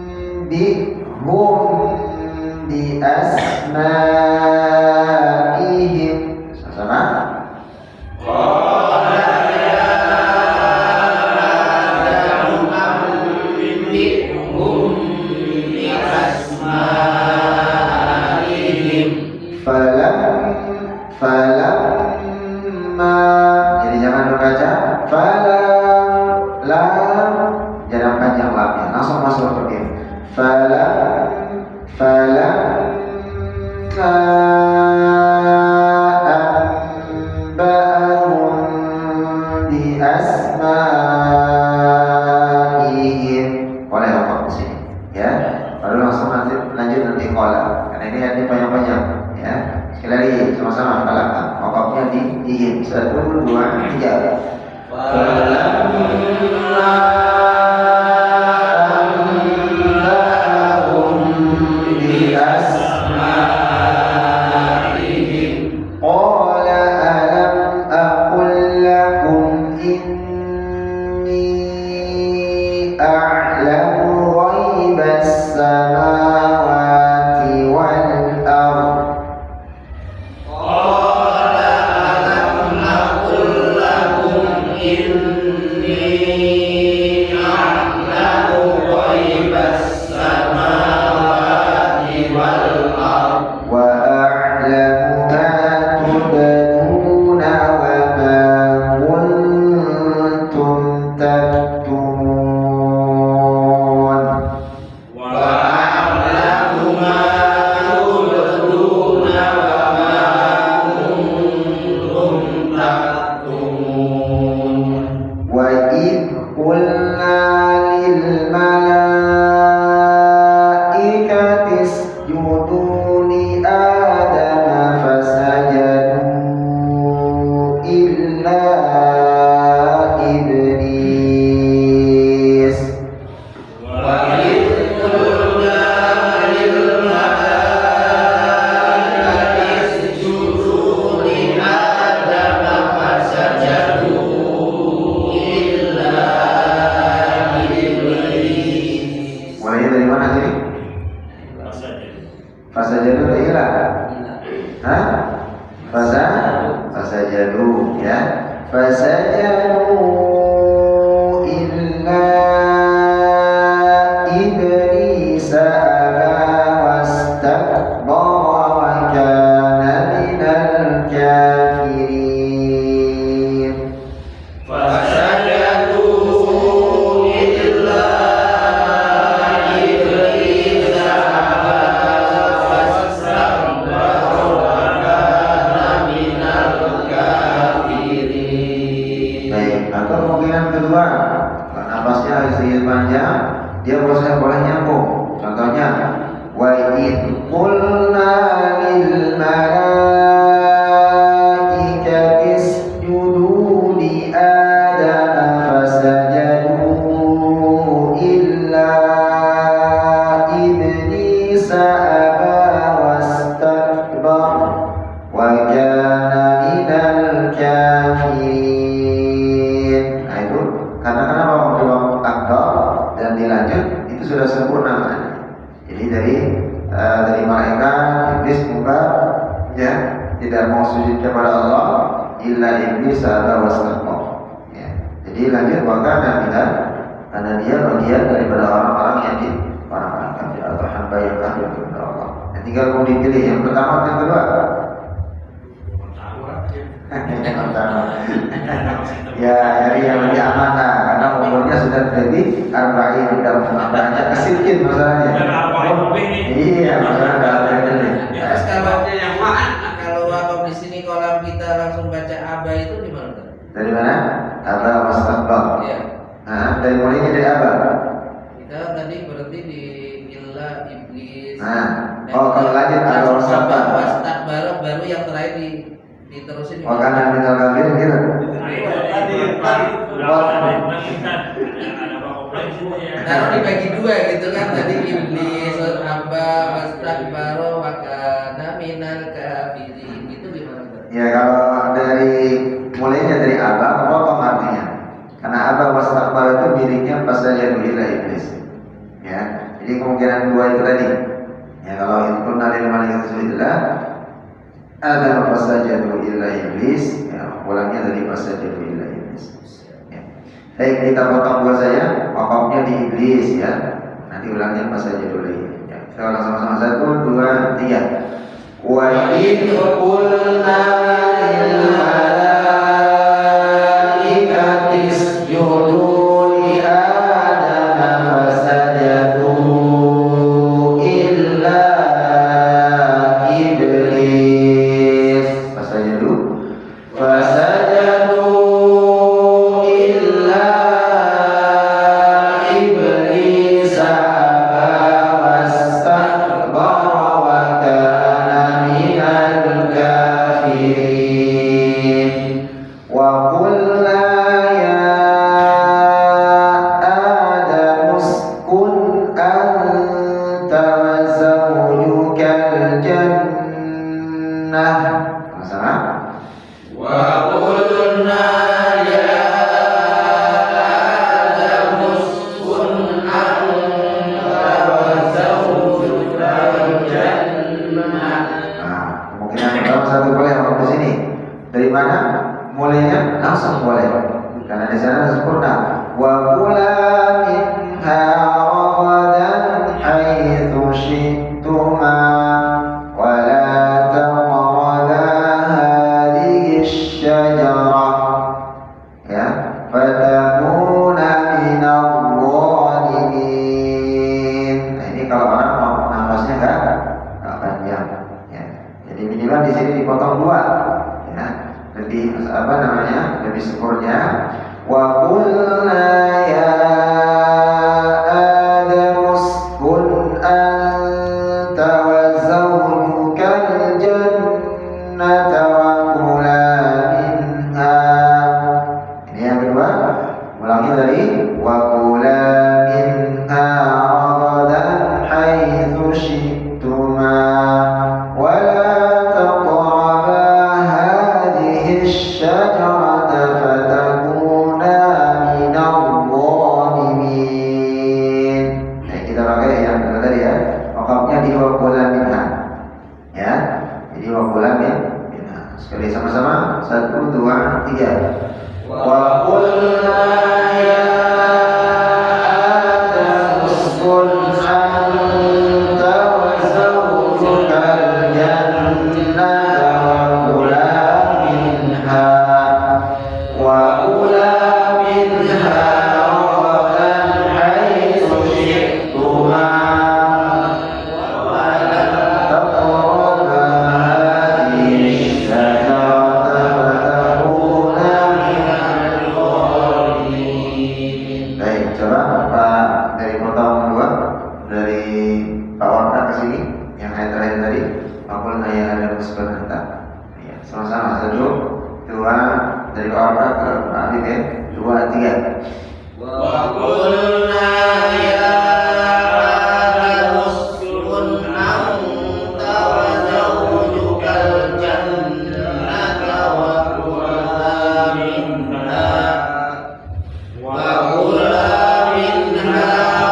bi asma'ihim. Sama-sama. Falamma, jadi jangan membaca lam, jangan panjang lamnya, langsung masuk ke game. Falamma oleh Allah di sini. Ya, baru langsung lanjut nanti qala. Karena ini panjang-panjang. Ya, sekali lagi sama-sama kalakan. Wakafnya di 1, 2, 3. Fasajadu ya. Fasajadu illa iblis aba wastakbara wa kana minal kafirin. Fasajadu illa iblis aba wastakbara wa kana minal kafirin. Baik, atau kemungkinan kedua, napasnya sedikit panjang, dia boleh nyambung. Contohnya, wa id qulna lil malaikati isjudu li adama fasajadu illa iblis aba wastakbara wa kana minal kafirin. Nah itu karena kenapa waktu akbar dan dilanjut itu sudah sempurna maknanya. Jadi dari malaikat iblis muka ya tidak mau sujud kepada Allah illa iblis aba wastakbara. Ya. Jadi lanjut wakana minal, karena dia bagian daripada orang-orang yang di orang-orang kafir atau hamba yang kafir kepada Allah. Nah, tinggal mau dipilih yang pertama atau yang kedua. Yang pertama. Ya, jadi yang lebih aman lah, karena umurnya sudah jadi arba'in dalam banyak kesilkin masalahnya. Iya, masalah dalam ini. Terus kalau wakaf di sini kolam kita langsung baca aba itu di mana? Dari mana? Aba wastakbar. Iya. Nah, dari mulainya dari aba. Kita tadi berarti di illa iblis. Nah, kalau lanjut aba wastakbar. Wastakbar baru yang terakhir diterusin. Oh, karena minal kafirin gitu. Taruh dibagi dua gitu kan, tadi iblis aba wastakbara wa kana minal kafirin, itu gimana? Ya, kalau mulainya dari aba, potong artinya. Karena aba wastakbar itu miliknya fasajadu illa iblis. Ya, jadi kemungkinan dua itu tadi. Ya, kalau itu pun dari malaikat sujudlah ada fasajadu illa iblis, ya, ulangnya dari fasajadu illa iblis. Ya. Baik, kita potong dua saja, wakafnya di iblis ya. Nanti ulangnya fasajadu illa iblis. Ya. Kita ulang sama-sama 1, 2, 3. Wa id qulna lil malaikati isjudu li adama fasajadu illa iblis. Fasajadu illa iblis anta wa zawjukal jannah. Sama-sama. Wa qulna ya Adam uskun anta wa zawjukal jannah. Kemungkinan pertama satu boleh apa di sini? Dari mana? Mulainya langsung boleh. Karena di sana sempurna. Wa kula minha ragadan haitsu syi'tuma wa la taqraba hadhihi asy-syajarah. Ya, fatakuna minadh dhalimin. Nah, ini kalau orang mau nafasnya enggak panjang. Ya. Jadi minimal di sini dipotong dua. Ya. Lebih lebih syukurnya wa qulna ya Adam uskun anta wa zawjukal jannata wa kula minha. Ini yang kedua, ulangi dari wa kula minha ragadan haitsu syi'tuma wa la taqraba hadhihi asy-syajarata fatakuna minadh dhalimin. Nah, kita pakai yang tadi ya. Wakafnya di wa kula minha. Ya. Jadi wa kula minha. Sekali sama-sama. 1 2 3. Wa qulna ya Adam uskun anta wa zawjukal jannata wa kula minha ragadan haitsu syi'tuma wa la taqraba hadhihi asy-syajarata fatakuna minadh dhalimin. Baik, coba Pak dari potong kedua dari Pak Warta ke sini yang ayat terakhir tadi. Maqul ya ada uskun anta. Ya, sama-sama 1 2 dari Pak Warta ke Pak Adib ya. 2 3. Wa qulna ya Adam uskun anta wa zawjukal jannata wa kula minha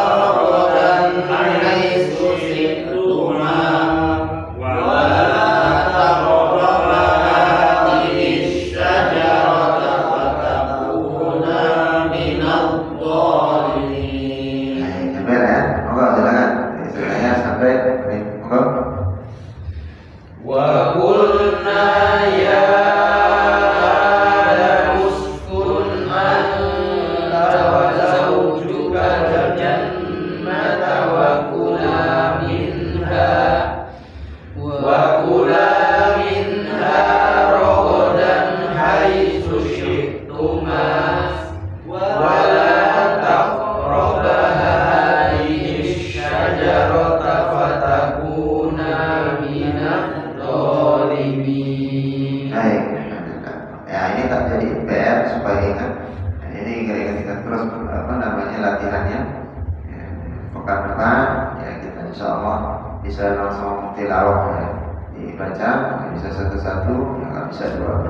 ragadan haitsu syi'tuma wa la taqraba hadhihi asy-syajarata fatakuna minadh dhalimin. Sampai ya, monggo silakan. Istilahnya sampai monggo. Wa qulna ya Adam uskun anta wa zawjukal jannata wa kula minha ragadan haitsu syi'tuma wa la taqraba hadhihi asy-syajarata fatakuna minadh dhalimin. Baik. Ya, ini tak jadi PR supaya ingat. Dan ini kita terus latihannya. Ya, pekan depan ya kita insyaallah bisa langsung tilawah ya. Dibaca bisa satu-satu, nggak bisa dua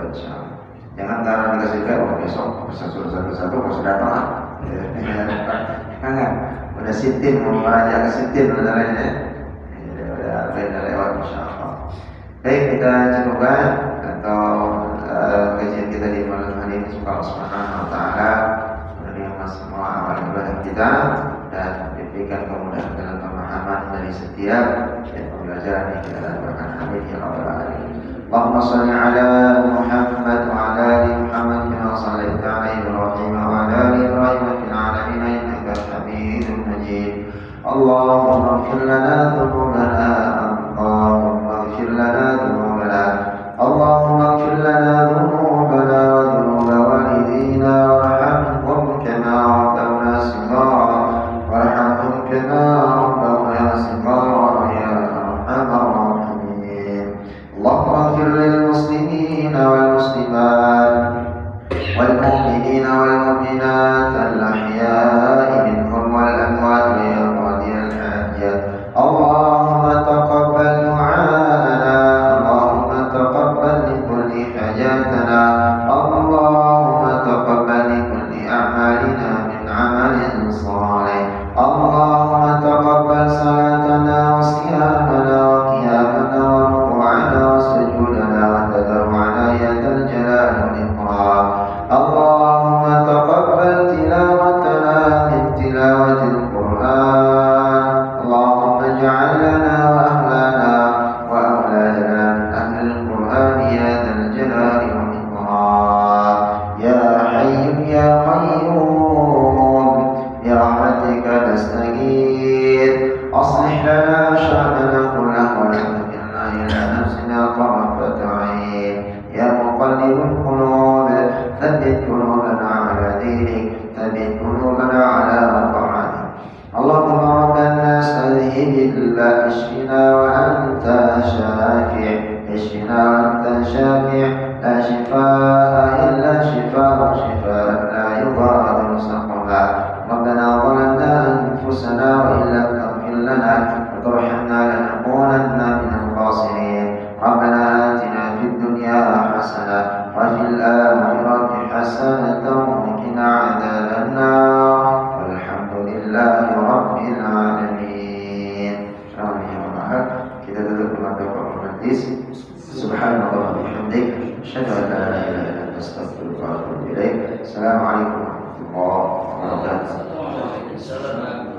insyaallah. Jangan karena dikasih tahu besok bisa suruh satu-satu kok sudah datang. Jangan. Udah sitin mau belajar ke sitin benarnya. Udah lewat insyaallah. Baik, kita cukupkan atau kajian kita di malam hari ini. Semoga Allah Subhanahu wa taala menerima semua amal ibadah kita dan diberikan kemudahan dalam pemahaman dari setiap pembelajaran yang kita lakukan. Amin ya rabbal alamin. Allahumma shalli ala Muhammad wa ala ali Muhammad kama shallaita ala Ibrahim wa ala ali Ibrahim fil alamin innaka Hamidum Majid. Allahumma ighfir lana dhunubana Allahumma ighfir lana dhunubana Allahumma ighfir lana dhunubana wa dhunuba walidina warhamhum kama rabbawna shighara warhamhum kama rabbawna shighara ya arhamar rahimin. Allahumma ighfir lil muslimina wal muslimat wal mu'minina wal mu'minat al ahya'i minhum wal amwat ya أصلح لنا شأننا كله ولا تكلنا إلى نفسنا طرفة عين يا مقلب القلوب ثبت قلوبنا على دينك ثبت قلوبنا على طاعتك اللهم رب الناس أذهب الباء اشفنا وأنت شافع اشفنا وأنت شافع لا شفاء إلا شفاء لا يغادر سقما ربنا ظلمنا أنفسنا وإن لم تغفر لنا وترحمنا لنكونن من الخاسرين ربنا آتنا في الدنيا حسنة وفي الآخرة حسنة وقنا عذاب النار والحمد لله رب العالمين. Kita tutup dengan doa romantis. Subhanallah wa bihamdik, asyhadu an la ilaha illa anta, astaghfiruka wa atubu ilaik. Assalamualaikum warahmatullahi wabarakatuh.